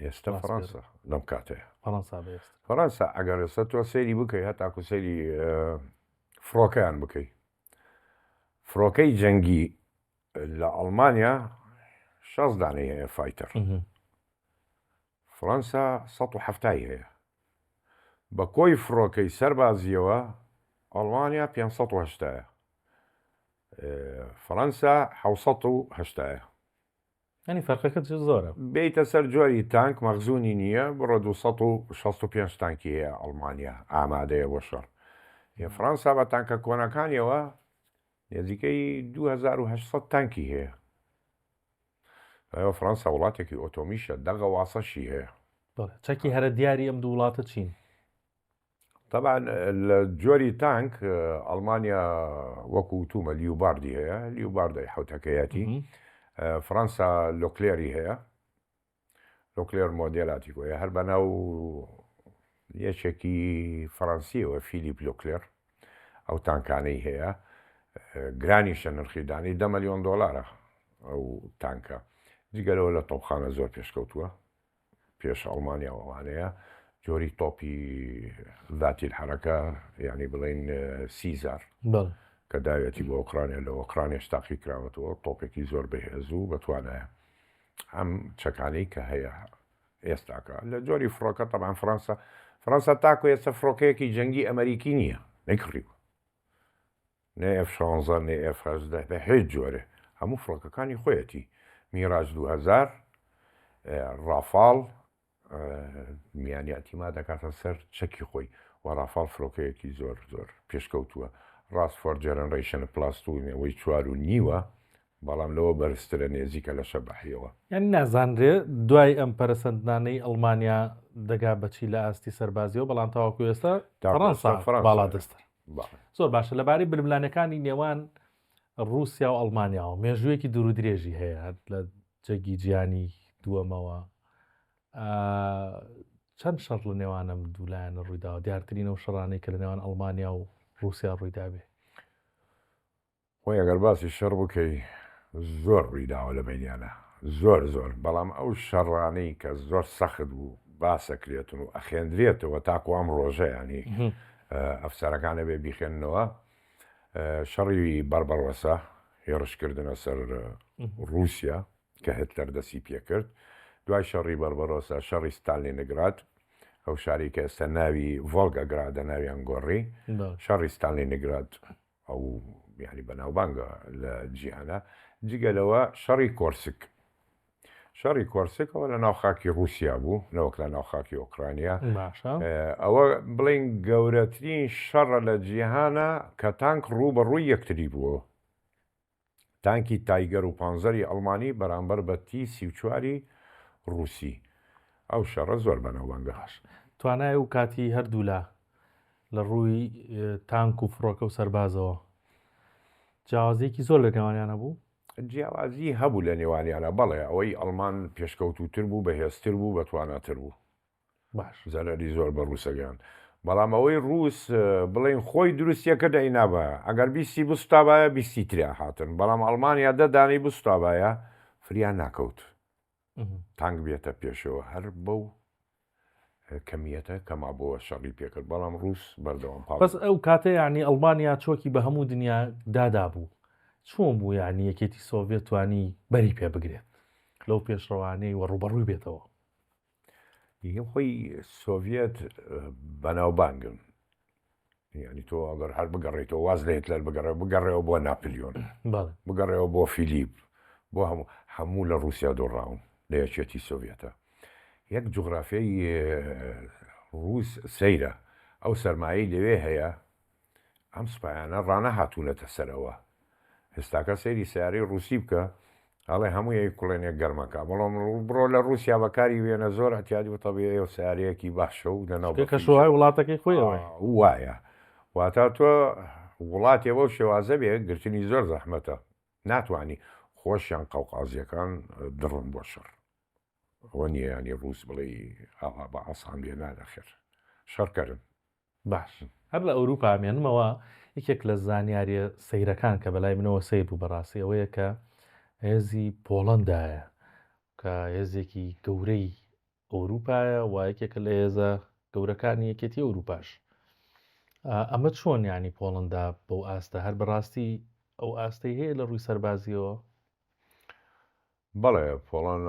ئێستا فەڕەنسا لەم کاتەیە فەڕەنسا بێست فەڕەنسا ئەگەر ئێستا تۆ سەیری بکەی هەتاکو سەیری فڕۆکەیان بکەیت فڕۆکەی جەنگی لە ئەڵمانیا 6 دانەی هەیە فایتەر فەڕەنسا 170 هەیە بە کۆی فڕۆکەی سەربازیەوە ئەڵمانیا 580 فەڕەنسا 780 ینی فەرقەکە زۆرە بیتە سەر جۆری تانک مەخزوونی نییە بڕە 265 تانکی هەیە ئەڵمانیا ئامادەیە بۆ شەڕ فەڕەنسا بە تانکە کۆنەکانیەوە نێزیکەی 2800 تانکی هەیە فەڕەنسا وڵاتێکی ئۆتۆمیشە دەغە واسەشی هەیە چەکی هەرە دیاری ئەم دوو وڵاتە چین. طبعا لە جۆری تانک ئەڵمانیا وەکو تومە لیوباردی هەیە لیوباردی حوتەکەیەتی فەڕەنسا لۆکلێری هەیە لۆکلێر مۆدێلاتی گوۆیە هەر بەناو یەکێکی فەڕەنسیەوە فیلیپ لۆکلێر ئەو تانکانەی هەیە گرانیشە نرخیدانی 10 ملیۆن دۆلارە ئەو تانکە جگەلەوە لە تۆپخانە زۆر پێشکەوتووە پێش ئەڵمانیا ئەوانەیە جۆری تۆپی ذاتی الحرەکە یعنی بڵین سیزار کە داوێتی بۆ ئۆکرانیا لە ئۆکرانیش تاقی کراوەتەوە تۆپێکی زۆر بەهێز و بەتوانایە ئەم چەکانەی کە هەیە ئێستاکە لە جۆری فڕۆکە تەمان فەڕەنسا تاکو ئێستا فڕۆکەیەکی جەنگی ئەمریکی نییە نەیکڕیوە نێ F-16 نێ F-18 بە هیچ جۆرە هەموو فڕۆکەکانی خۆیەتی میراج 2000 ڕافال میانیاتیما دەکاتە سەر چەکی خۆی و ڕافال فڕۆکەیەکی زۆر پێشکەوتووە ڕاست فۆر جێنەرەیشن پلاستوینەوەی 4.5 بەڵام لەوە بەرزترە نێزیکە لە شەبەحیەوە یعنی نازانرێ دوای ئەم پەرسەندانەی ئەڵمانیا دەگا بەچی لە ئاستی سەربازیەوە بەڵام تاواکو ئێستا فەڕەنسا باڵا دەستە زۆر باشە لەبارەی بلملانەکانی نێوان رووسیا و ئەڵمانیاوە مێژوویەکی دوور و درێژی هەیە لە جەگی جیانی دووەمەوە چەند شەڕ لە نێوانم دوولایەنە ڕوویداوە دیارترینە و شەڕانەی کە لە نێوان ئەڵمانیا و رووسیا ڕوویدابێ وی ئەگەر باسی شەڕ بکەی زۆر ڕوویداوە لە بینیانە زۆر بەڵام ئەو شەڕانەی کە زۆر سەخت بوو باسەکرێتن و ئەخێندرێتەوە تاکو ئەم ڕۆژەیانی ئەفسەرەکانە بێ بیخێننەوە شەڕی بەربەڕوەسە هێڕشکردنە سەر رووسیا کە هتلەر دەسی پێکرد دوای شەڕی بەربەڕۆسە شەڕی ستالینگراد ئەو شاری کە ئێستا ناوی ڤۆلگەگرادە ناویان گۆڕی شەڕی ستالینگراد ئەو یعنی بەناوبانگە لە جیهانە جگەلەوە شەڕی کۆرسکەوە لە ناوخاکی رووسیا بوو نەوەک لە ناوخاکی ئۆکرانیا ئەوە بڵین گەورەترین شەڕە لە جیهانە کە تانک ڕوو بە ڕووی یەکتری بووە تانکی تایگەر و پانزەری ئەڵمانی بەرامبەر بە T-34 رووسی ئەو شەڕە زۆر بەناوبانگەش توانای و کاتی هەردوولا لە ڕووی تانک و فڕۆکە و سەربازەوە جیاوازیەکی زۆر لە نێوانیانە بوو جیاوازی هەبوو لە نێوانیانە بەڵێ ئەوەی ئەڵمان پێشکەوتوتر بوو بەهێزتر بوو بەتواناتر بوو باش زەرەری زۆر بە ڕووسەگەیان بەڵام ئەوەی ڕووس بڵێن خۆی دروستیەکە دەینابە ئەگەر بیستی بستابایە بیستی تریا هاتن بەڵام ئەڵمانیا دەدانی بستابایە فریان ناکەوت تانک بێتە پێشەوە هەر بەو کەمیەتە کەما بۆە شەڕی پێکرد بەڵام ڕووس بەردەوام بەس ئەو کاتە یعنی ئەڵمانیا چۆکی بە هەموو دنیا دادا بوو چۆن بوو یعنی یەکێتی سۆڤێت توانی بەری پێ بگرێت لەو پێشڕەوانەی وەڕوبەڕووی بێتەوە خۆی سۆڤێت بەناوبانگن ینی تۆ ئەگەر هەر بگەڕێتەوە واز لێت لەر بگەڕێەوە بۆ ناپلیۆن بگەڕێەوە بۆ فیلیپ بۆ هەموو لە رووسیا دۆڕاون لە یەکێتی سۆڤێتە یەک جوغرافیای ڕووس سەیرە ئەو سەرمایی لەوێ هەیە ئەم سوپایانە ڕانە هاتوونەتە سەرەوە هێستاکە سەیری سیارەی ڕووسی بکە ئەڵێ هەموو یەک کوڵێنێک گەرمەکە بەڵام بڕۆ لە رووسیا بەکاری وێنە زۆر ئەتیادی و تەبیعی و سیارەیەکی باشە و لەناو کەشوهای وڵاتەکەی خۆیەوە وایە واتە تۆ وڵاتێەوە و شێوازە بێ گرتنی زۆر زەحمەتە ناتوانانی خۆشیان قەوقازیەکان دڕن بۆ شەڕ ئەوە نییە ینی ڕووس بڵێ ئاوا بە ئاسان بێ نادەخێر شەڕکەرن باش هەر لە ئەوروپا مێنمەوە یەکێک لە زانیاریە سەیرەکان کە بەلای منەوە سیر بوو بەڕاستی ئەوەیە کە هێزی پۆڵەندایە کە هێزێکی گەورەی ئەوروپایە و یەکێکە لە هێزە گەورەکانی یەکێتی ئەوروپاش ئەمە چۆن ینی پۆڵندا بەو ئاستە هەر بەڕاستی ئەو ئاستەی هەیە لە ڕووی سەربازیەوە بەڵێ پۆڵەن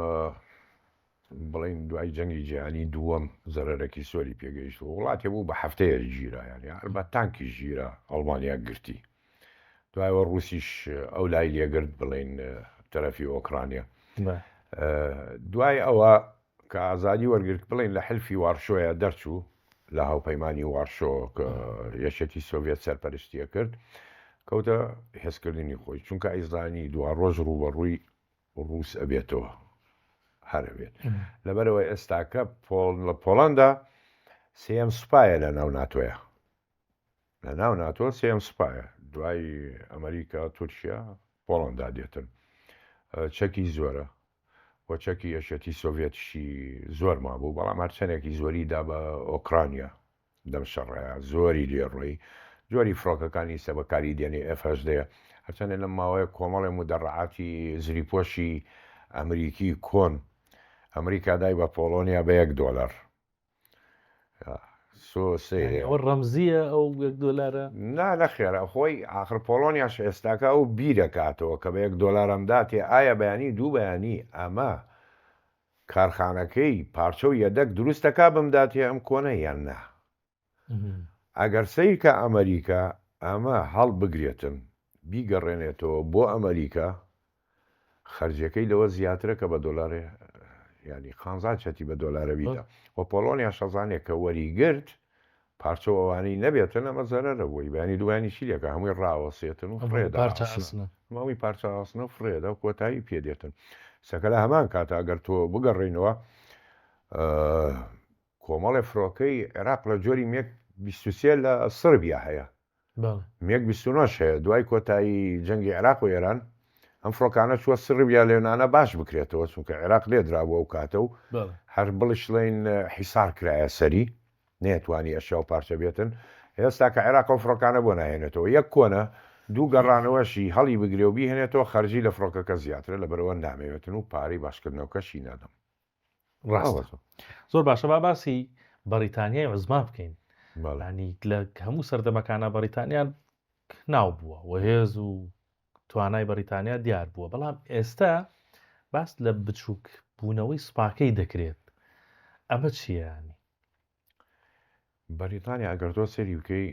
بڵین دوای جەنگی جیهانی دووەم زەرەرێکی سۆری پێگەیشت و وڵاتی بوو بە هەفتەیە ژیرایانی هەربە تانکی ژیرە ئەڵمانیا گرتی دوایەوە ڕووسیش ئەو لای لێگرت بڵین تەرەفی ئۆکرانیا دوای ئەوە کە ئازادی وەرگرت بڵین لە حلفی وارشۆیە دەرچوو لە هاوپەیمانی وارشۆ کە یەشێتی سۆڤێت سەرپەرشتیە کرد کەوتە هێزکردنی خۆی چونکە ئەیزانی دوا ڕۆژ ڕوبەڕووی ڕووس ئەبێتەوە هەرەبێت لەبەرەوە ئێستاکە لە پۆڵەندا سێم سوپایە لە ناو ناتۆیە لە ناو ناتۆ سێم سوپایە دوای ئەمریکا تورکیا پۆڵەندا دێتن چەکی زۆرە وە چەکی یەشێتی سۆڤێتشی زۆر مابوو بەڵام هەرچەندێکی زۆریدا بە ئۆکرانیا دەم شەڕەیە زۆری لێڕۆی جۆری فڕۆکەکانی سەبەکاری دێنێ ئەفەشدەیە هەرچەندێک لەم ماوەیە کۆمەڵی مدەڕعاتی زریپۆشی ئەمریکی کۆن ئەمریکا دای بە پۆڵۆنیا بە $1 ئەوە ڕەمزیە ئەو $1 نەخێرە خۆی ئاخر پۆڵۆنیاش ئێستاکە ئەو بیرەکاتەوە کە بە $1 ئەمداتێ ئایا بەیانی دوو بەیانی ئەمە کارخانەکەی پارچە و یەدەک دروستەکە بمداتێ ئەم کۆنە یان نا ئەگەر سیرکە ئەمریکا ئەمە هەڵ بگرێتن بیگەڕێنێتەوە بۆ ئەمریکا خەرجەکەی لەوە زیاترە کە بە دۆلارێ ینی خانزان چەتی بە $بیدا و پۆڵۆنیا شەزانێک کە وەریگرت پارچە ئەوانەی نەبێتن ئەمە زەرەرە بووی بەانی دوانی شیلەکە هەمووی ڕاوەسێتن و فرێدا ماوەی پارچە ئاسنە و فرێدا و کۆتایی پێدێتن سەکە لە هەمان کاتە ئەگەر تۆ بگەڕێنەوە کۆمەڵی فڕۆکەی عێراق لە جۆری مێک 23 لە سربیا هەیە مێک 29 هەیە دوای کۆتایی جەنگی عێراق و ئێران ئەم فڕۆکانە چوە سربیا لێنانە باش بکرێتەوە چونکە عێراق لێدراوە و کاتە و هەر بڵشڵێن حیسار کرایە سەری نێتوانی ئەشیا و پارچە بێتن هێستا کە عێراق و فڕۆکانە بۆ ناهێنێتەوە یەک کۆنە دوو گەڕانەوەشی هەڵی بگرێ و بیهێنێتەوە خەرجی لە فڕۆکەکە زیاترە لەبەرەوە نامەوێتن و پارەی باشکردنەوەکەشی نادەم ڕاستە زۆر باشە با باسی بەریتانیای عزما بکەین ینی لە هەموو سەردەمەکانە بەریتانیان ناو بووە و هێز و توانای بەریتانیا دیار بووە بەڵام ئێستا باس لە بچووک بوونەوەی سوپاکەی دەکرێت ئەمە چییانی بەریتانیا ئەگەر تۆ سەری بکەی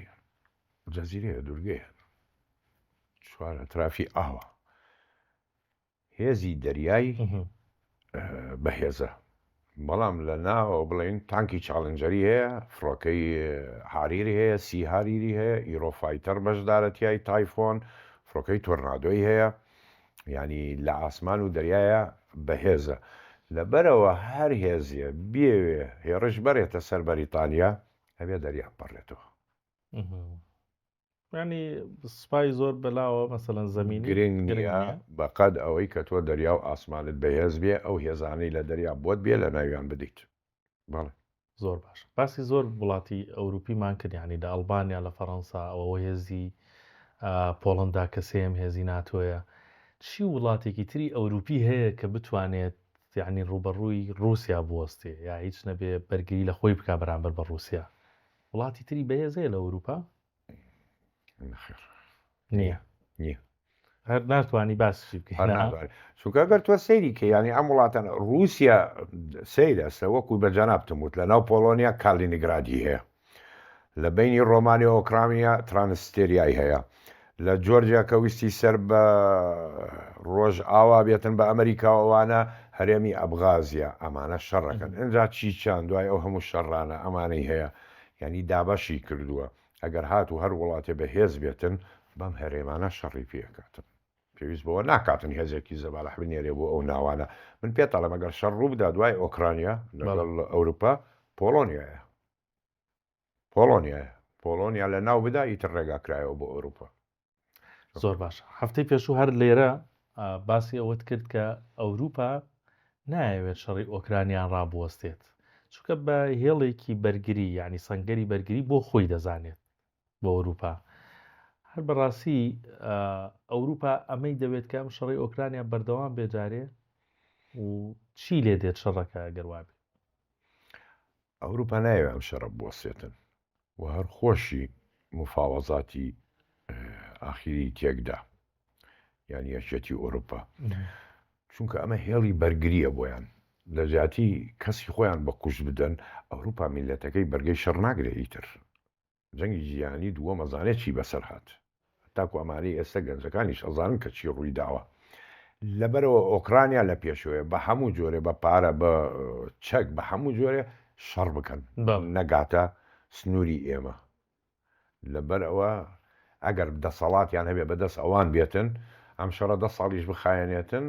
جەزیرەیە دوورگەیە چوارە ترافی ئاوە هێزی دەریایی بەهێزە بەڵام لە ناوە بڵێن تانکی چاڵنجەری هەیە فڕۆکەی هاریری هەیە سی هاریری هەیە ئیرۆفایتەر بەشدارەتیای تایفۆن فڕۆکەی تۆرنادۆی هەیە ینی لە ئاسمان و دەریایە بەهێزە لەبەرەوە هەر هێزیە بێوێ هێڕش بەرێتە سەر بەریتانیا هەبێ دەریا بپەڕێتەوە ینی سوپای زۆر بەلاوە مەسەلەن زەمینی گرنگ نییە بەقەد ئەوەی کە تۆ دەریا و ئاسمانت بەهێز بێ ئەو هێزانەی لە دەریا بۆت بێ لە ناویان بدەیت بەڵێ زۆر باش باسی زۆر وڵاتی ئەوروپیمان کرد ینی لە ئەڵبانیا لە فەڕەنسا ئەوە هێزی پۆڵەندا کە سێم هێزی ناتۆیە چی وڵاتێکی تری ئەوروپی هەیە کە بتوانێت یعنی ڕوبەڕووی رووسیا بوەستێ یا هیچ نەبێ بەرگری لە خۆی بکە بەرامبەر بە رووسیا وڵاتی تری بەهێزەیە لە ئەوروپا نییە هەر ناتوانانی باسیشی بکەین چونکە ئەگەر تۆ سەیری کە ینی ئەم وڵاتان رووسیا سەیرەستە وەکوی بەجەنابتم وت لە ناو پۆلۆنیا کالینیگرادی هەیە لە بینی ڕۆمانی و ئۆکرامیا ترانسستێریای هەیە لە جۆرجیا کە ویستی سەر بە ڕۆژ ئاوا بێتن بە ئەمریکاوانە هەرێمی ئەبغازیە ئەمانە شەڕەکەن ئەجا چیچان دوای ئەو هەموو شەڕانە ئەمانەی هەیە ینی دابەشی کردووە ئەگەر هات و هەر وڵاتێ بە هێز بێتن بەم هەرێمانە شەڕی پێکاتن پێویست بەوە ناکاتن هێزێکی زەبالەح بنێرێ بۆ ئەو ناوانە من پێتەڵم ئەگەر شەڕ ڕوو بدا دوای ئۆکرانیا لەگەڵ ئەوروپا پۆلۆنیا لە ناو بدا ئیتر ڕێگاکرایەوە بۆ ئەوروپا زۆر باشە هەفتەی پێشوو هەر لێرە باسی ئەوەت کرد کە ئەوروپا نایەوێت شەڕی ئۆکرانیان ڕابوەستێت چونکە بە هێڵێکی بەرگری ینی سەنگەری بەرگری بۆ خۆی دەزانێت بۆ ئەوروپا هەر بەڕاستی ئەوروپا ئەمەی دەوێت کە ئەم شەڕی ئۆکرانیا بەردەوام بێجارێ و چی لێ دێت شەڕەکە گەروابێ ئەوروپا نایوێ ئەم شەڕە بوەستێتن و هەر خۆشی مفاوەزاتی ئاخیری تێکدا یان یەکێتی ئەوروپا چونکە ئەمە هێڵی بەرگریە بۆیان لە جاتی کەسی خۆیان بە کوش بدەن ئەوروپا میلەتەکەی بەرگەی شەڕ ناگرێ ئیتر جەنگی جیهانی دووە مەزانێت چی بەسەر هات تاکو ئەمانەی ئێستا گەنجەکانیش ئەزانن کە چی ڕووی داوە لەبەرەوە ئۆکرانیا لە پێشوەیە بە هەموو جۆرێ بە پارە بە چەک بە هەموو جۆرێ شەڕ بکەن نەگاتە سنووری ئێمە لەبەرەوە ئەگەر دەسەڵاتیان هەبێ بەدەست ئەوان بێتن ئەم شەڕە 10 ساڵیش بخایەنێتن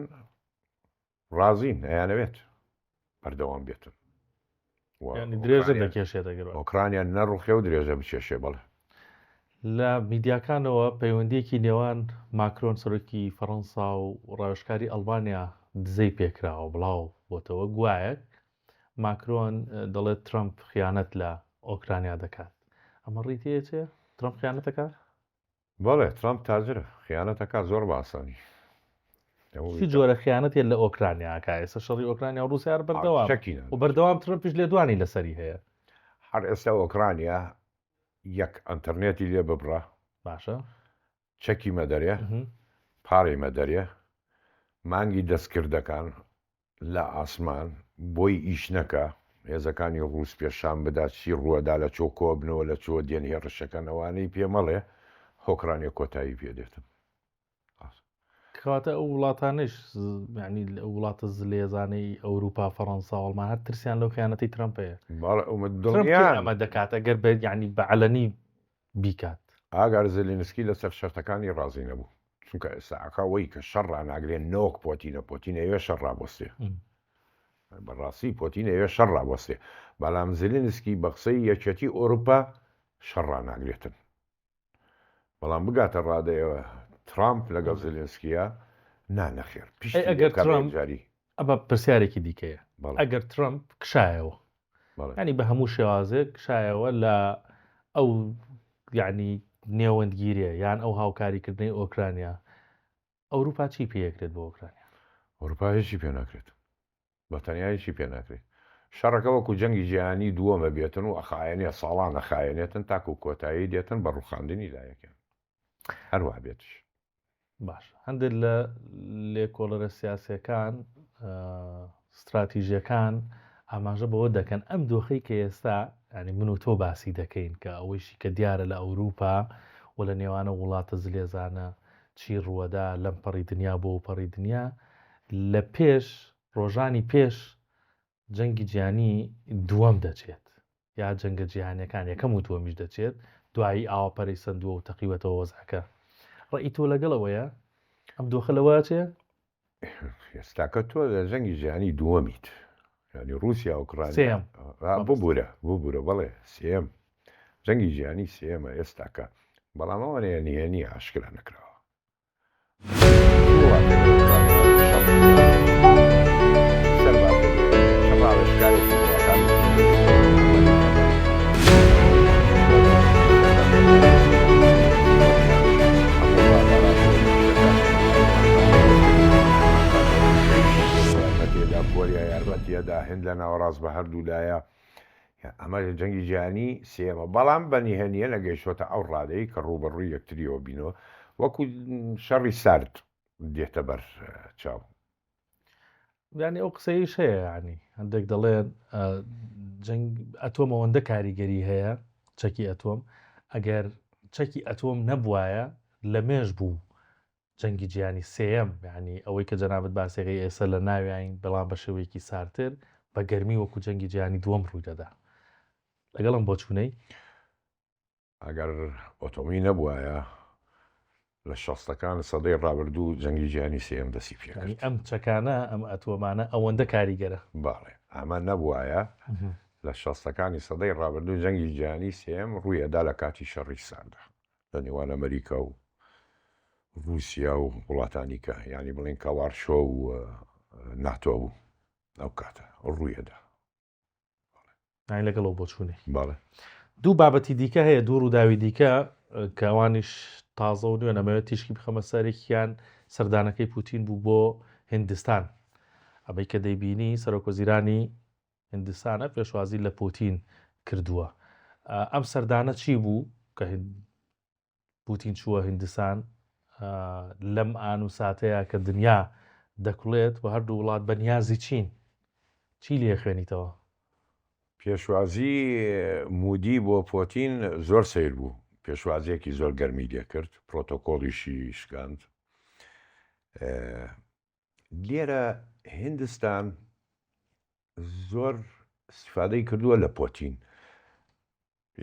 ڕازین ئەیانەوێت بەردەوام بێتن درێژە دەکێشێت ئۆکرانیا نەڕوخێ و درێژە بچێشێ بەڵێ لە میدیاکانەوە پەیوەندیەکی نێوان ماکرۆن سەرۆکی فەڕەنسا و ڕاوێژکاری ئەڵبانیا دزەی پێکراوە بڵاو بۆتەوە گوایەک ماکرۆن دەڵێت ترامپ خیانەت لە ئۆکرانیا دەکات ئەمە ڕیتەیە چێ ترامپ خیانەتەکە بەڵێ ترامپ تاجرە خیانەتەکە زۆر باسانی چی جۆرە خیانەت لە ئۆکرانیاکە ئێستا شەڕی ئۆکرانیا و رووسیا بەردەوام و بەردەوام ترامپیش لێدوانی لەسەری هەیە هەر ئێستا ئۆکرانیا یەک ئەنتەرنێتی لێ ببڕە باشە چەکی مەدەریە پارەی مەدەریە مانگی دەستکردەکان لە ئاسمان بۆی ئیش نەکە هێزەکانی ڕووس پێشان بدا چی ڕووەدا لە چۆ کۆبنەوە لە چۆ دێن هێڕشەکەنەوانەی پێمەڵێ ئۆکرانیا کۆتایی پێدێتن کاتە ئەو وڵاتانش ینی وڵاتە زلێزانەی ئەوروپا فەڕەنسا وڵمان هەر ترسیان لەو خیانەتی ترامپەیە ئەمە دەکات ئەگەر بێت ینی بەعەلەنی بیکات ئاگار زلێنسکی لەسەر شەرتەکانی ڕازی نەبوو چونکە ئێستاکەوەی کە شەڕ ڕناگرێن نۆک پۆتینە ئێوێ شەڕ ڕابوەستێ بەڕاستی پۆتینە ئێوێ شەڕ ڕابوەستێ بەڵام زلێنسکی بە قسەی یەکێتی ئەوروپا شەڕ ڕناگرێتن بەڵام بگاتە ڕادەیەوە ترامپ لەگەڵ زلێنسکیە نانەخێر ئەگەر جاری ئەمە پرسیارێکی دیکەیە ئەگەر ترامپ کشایەوە ینی بە هەموو شێوازێک کشایەوە لە ئەو یعنی نێوەندگیریە یان ئەو هاوکاریکردنی ئۆکرانیا ئەوروپا چی پێکرێت بۆ ئۆکرانیا ئەوروپا هیچی پێ ناکرێت بەتەنیایشی پێ ناکرێت شەڕەکە وەکو جەنگی جیهانی دووەمە بێتن و ئەخایەنێ ساڵان نەخایەنێتن تاکو و کۆتایی دێتن بە ڕوخاندنی لایەکەن هەروە بێتش باش هەندێک لە لێکۆڵەرە سیاسیەکان استراتیژیەکان ئاماژە بەوە دەکەن ئەم دۆخەی کە ئێستا ینی من و تۆ باسی دەکەین کە ئەوەیشی کە دیارە لە ئەوروپا و لە نێوانە وڵاتە زلێزانە چی ڕووەدا لەم پەڕی دنیا بۆ پەڕی دنیا لە پێش ڕۆژانی پێش جەنگی جیهانی دووەم دەچێت یا جەنگە جیهانیەکان یەکەم و دووەمیش دەچێت دوایی ئاوەپەرەی سندووە و تەقیوەتەوە وەزعەکە ڕێی تۆ لەگەڵەوەیە ئەم دۆخە لەوە چێ ئێستاکە تۆ لە جەنگی جیهانی دووەمیت ینی رووسیا ئۆکرانیا ببوورە بەڵێ سێم جەنگی جیهانی سێمە ئێستاکە بەڵام ئەوە نهێنی ئاشکرا نەکراوە ڕوویەدا هێند لە ناوەڕاست بە هەردوو لایە ئەمە جەنگی جیهانی سێمە بەڵام بەنیهێنیە نەگەیشتۆتە ئەو ڕادەی کە ڕوبەڕووی یەکتریەوە بینەوە وەکو شەڕی سارد دێتە بەر چاو ینی ئەو قسەیش هەیە ینی هەندێک دەڵێن جەنگ ئەتۆم ئەوەندە کاریگەری هەیە چەکی ئەتۆم ئەگەر چەکی ئەتۆم نەبوایە لە مێژ بوو جەنگی جیهانی سێەم ینی ئەوەی کە جەنابەت باسێکی ئێستا لە ناویین بەڵام بە شێوەیەکی سارتر بە گەرمی وەکو جەنگی جیهانی دووەم ڕووی دەدا لەگەڵم بۆ چوونەی ئەگەر ئۆتۆمی نەبووایە لە 60ەکان سەدەی ڕابردوو جەنگی جیهانی سێم دەسی پێ ئەم چەکانە ئەم ئەتۆمانە ئەوەندە کاریگەرە باڵێ ئەمە نەبووایە لە 60ەکانی سەدەی ڕابردوو جەنگی جیهانی سێم ڕوویەدا لە کاتی شەڕی ساردا لە نێوان ئەمریکا و رووسیا و وڵاتانی کە ینی بڵێن کەوارشۆ و ناتۆ بوو ئەو کاتە ڕوویەدا لەگەڵەوە بۆ چوونی باڵێ دوو بابەتی دیکە هەیە دوو ڕووداوی دیکە کەوانیش تازە و نوێ نەمەوێت تیشکی بخەمە سەرێکیان سەردانەکەی پوتین بوو بۆ هندستان ئەبەی کە دەیبینی سەرۆکۆزیرانی هندستانە پێشوازی لە پوتین کردووە ئەم سەردانە چی بوو کە پوتین چووە هندستان لەم ئان و ساتەیە کە دنیا دەکوڵێت و هەردوو وڵات بەنیازی چین چی لێ خوێنیتەوە پێشوازی مودی بۆ پۆتین زۆر سیر بوو پێشوازیەکی زۆر گەرمی لێکرد پرۆتۆکۆڵیشی شکاند لێرە هندستان زۆر استفادەی کردووە لە پۆتین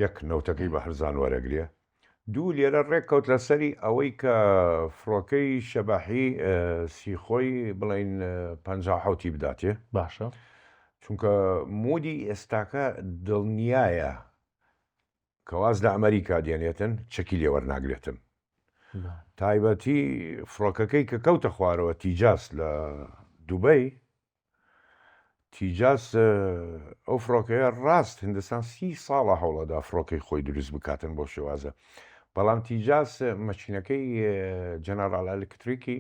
یەک نەوتەکەی بە هەرزان وەرەگرێ دوو لێرە ڕێککەوت لەسەری ئەوەی کە فڕۆکەی شەباحی سیخۆی بڵین 50 بداتێ باشە چونکە مودی ئێستاکە دڵنیایە کەواز لە ئەمریکا دێنێتن چەکی لێوەرناگرێتن تایبەتی فڕۆکەکەی کە کەوتە خوارەوە تیجاس لە دووبەی تیجاس ئەو فڕۆکەیە ڕاست هندستان 30 ساڵە هەوڵەدا فڕۆکەی خۆی دروست بکاتن بۆ شێوازە بەڵام تیجاس مەچینەکەی جەنەڕال ئەلکتریکی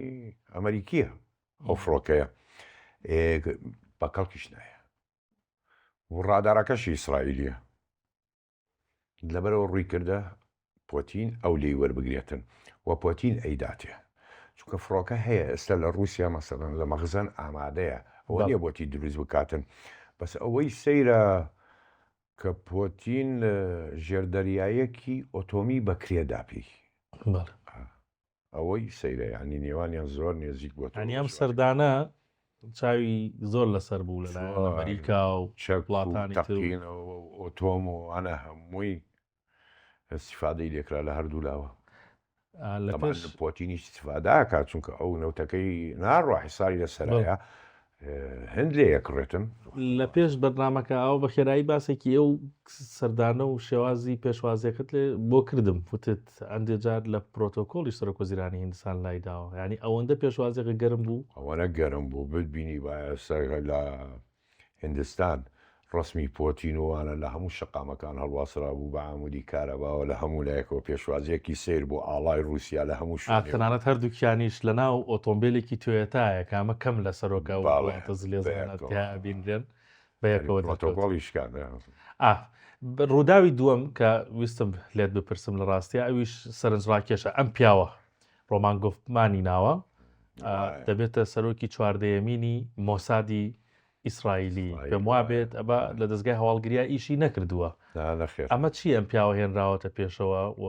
ئەمریکیە ئەو فڕۆکەیە بە کەڵکیش نایە و ڕادارەکەشی ئیسرائیلیە لەبەرەوە ڕووی کردە پۆتین ئەو لێی وەربگرێتن و پۆتین ئەیداتێ چونکە فڕۆکە هەیە ئێستا لە رووسیا مەسەڵەن لە مەخزن ئامادەیە ئەوە نیە بۆتی دروست بکاتن بەس ئەوەی سەیرە کە پۆتین ژێردەریایەکی ئۆتۆمی بەکرێداپی ئەوەی سەیرە ینی نێوانیان زۆر نێزیک بۆ ئەم سەردانە چاوی زۆر لەسەر بوو لە ئەمریکا و وڵاتانی ئۆتۆم و ئەنە هەمووی استیفادەی لێکرا لە هەردوو لاوە پۆتینی استیفاداکات چونکە ئەو نەوتەکەی ناڕۆ حیساری لەسەرایە هەند لێ یەکڕێتن لە پێش بەرنامەکە ئەو بە خێرایی باسێکی ئەو سەردانە و شێوازی پێشوازیەکەت لێ بۆ کردم وتت ئەندێجار لە پرۆتۆکۆلی سەرۆکۆزیرانی هندستان لایداوە ینی ئەوەندە پێشوازیەکە گەرم بوو ئەوەنە گەرم بوو ببینی باە سەرگە لە هندستان ڕسمی پۆتین وانە لە هەموو شقامەکان هەڵواسرا بوو بە عمودی کارەباوە لە هەموو لایەکەوە پێشوازیەکی سیر بوو ئاڵای رووسیا لە هەموو تەنانەت هەردووکیانیش لە ناو ئۆتۆمبیلێکی توێتایە کامە کەم لە سەرۆکە بینرێن بەیەکەوە پرۆتۆکۆڵی شکان ڕووداوی دووەم کە ویستم لێت بپرسم لە ڕاستیە ئەویش سەرنجڕاکێشە ئەم پیاوە ڕۆمانگۆفمانی ناوە دەبێتە سەرۆکی چواردەیەمینی مۆسادی ئیسرائیلی پێم وا بێت ئەمە لە دەستگای هەواڵگریا ئیشی نەکردووە ئەمە چی ئەم پیاوە هێنراوەتە پێشەوە و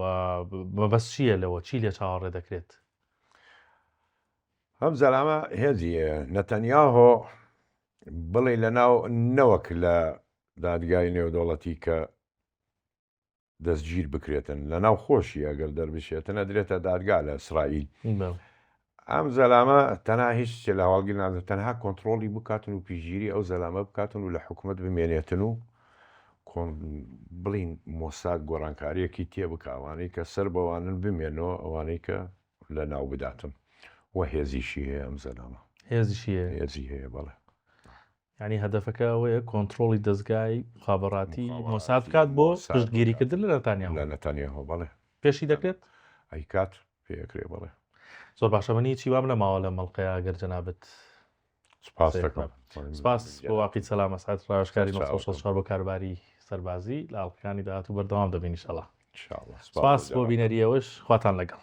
مەبەست چییە لەوە چی لێ چاوەڕێ دەکرێت ئەم زەلامە هێزیە نەتەنیاهۆ بڵێ لە ناو نەوەک لە دادگای نێودەوڵەتی کە دەستگیر بکرێتن لە ناو خۆشی ئەگەر دەربشێتن ئەدرێتە دادگا لە ئیسرائیل ئەم زەلامە تەنها هیچ چێ لە هەواڵگیر نازێت تەنها کۆنتترۆلی بکاتن و پیژگیری ئەو زەلامە بکاتن و لە حکوومەت بمێنێتن و بڵین مۆساد گۆڕانکاریەکی تێ بکوانەی کە سەر بەوانن بمێنەوە ئەوانەی کە لە ناو بداتن وە هێزیشی هەیە ئەم زەلامە هێزی هەیە بەڵێ ینی هەدەفەکە ئەوەیە کۆنتترۆلی دەستگای خابەڕاتی مۆساد بکات بۆ پشتگیریکردن لە نەتانیاهۆ بەڵێ پێشی دەکرێت ئەی کات پێکرێ بڵێ زۆر باشەمەنی چی وام لە ماوە لە مەڵقەیە گەر جەنابەت سپاس سێ دەکەم. سپاس بۆ واقعی سەلامە سعات ڕاوشکاری سپاس 1964 بۆ کارباری سەربازی لە ئاڵلقەکانی داهاتوو بەردەوام دەبین ئینشەڵا. ئینشاءڵڵا. سپاس بۆ بینەریەوەش خواتان لەگەڵ.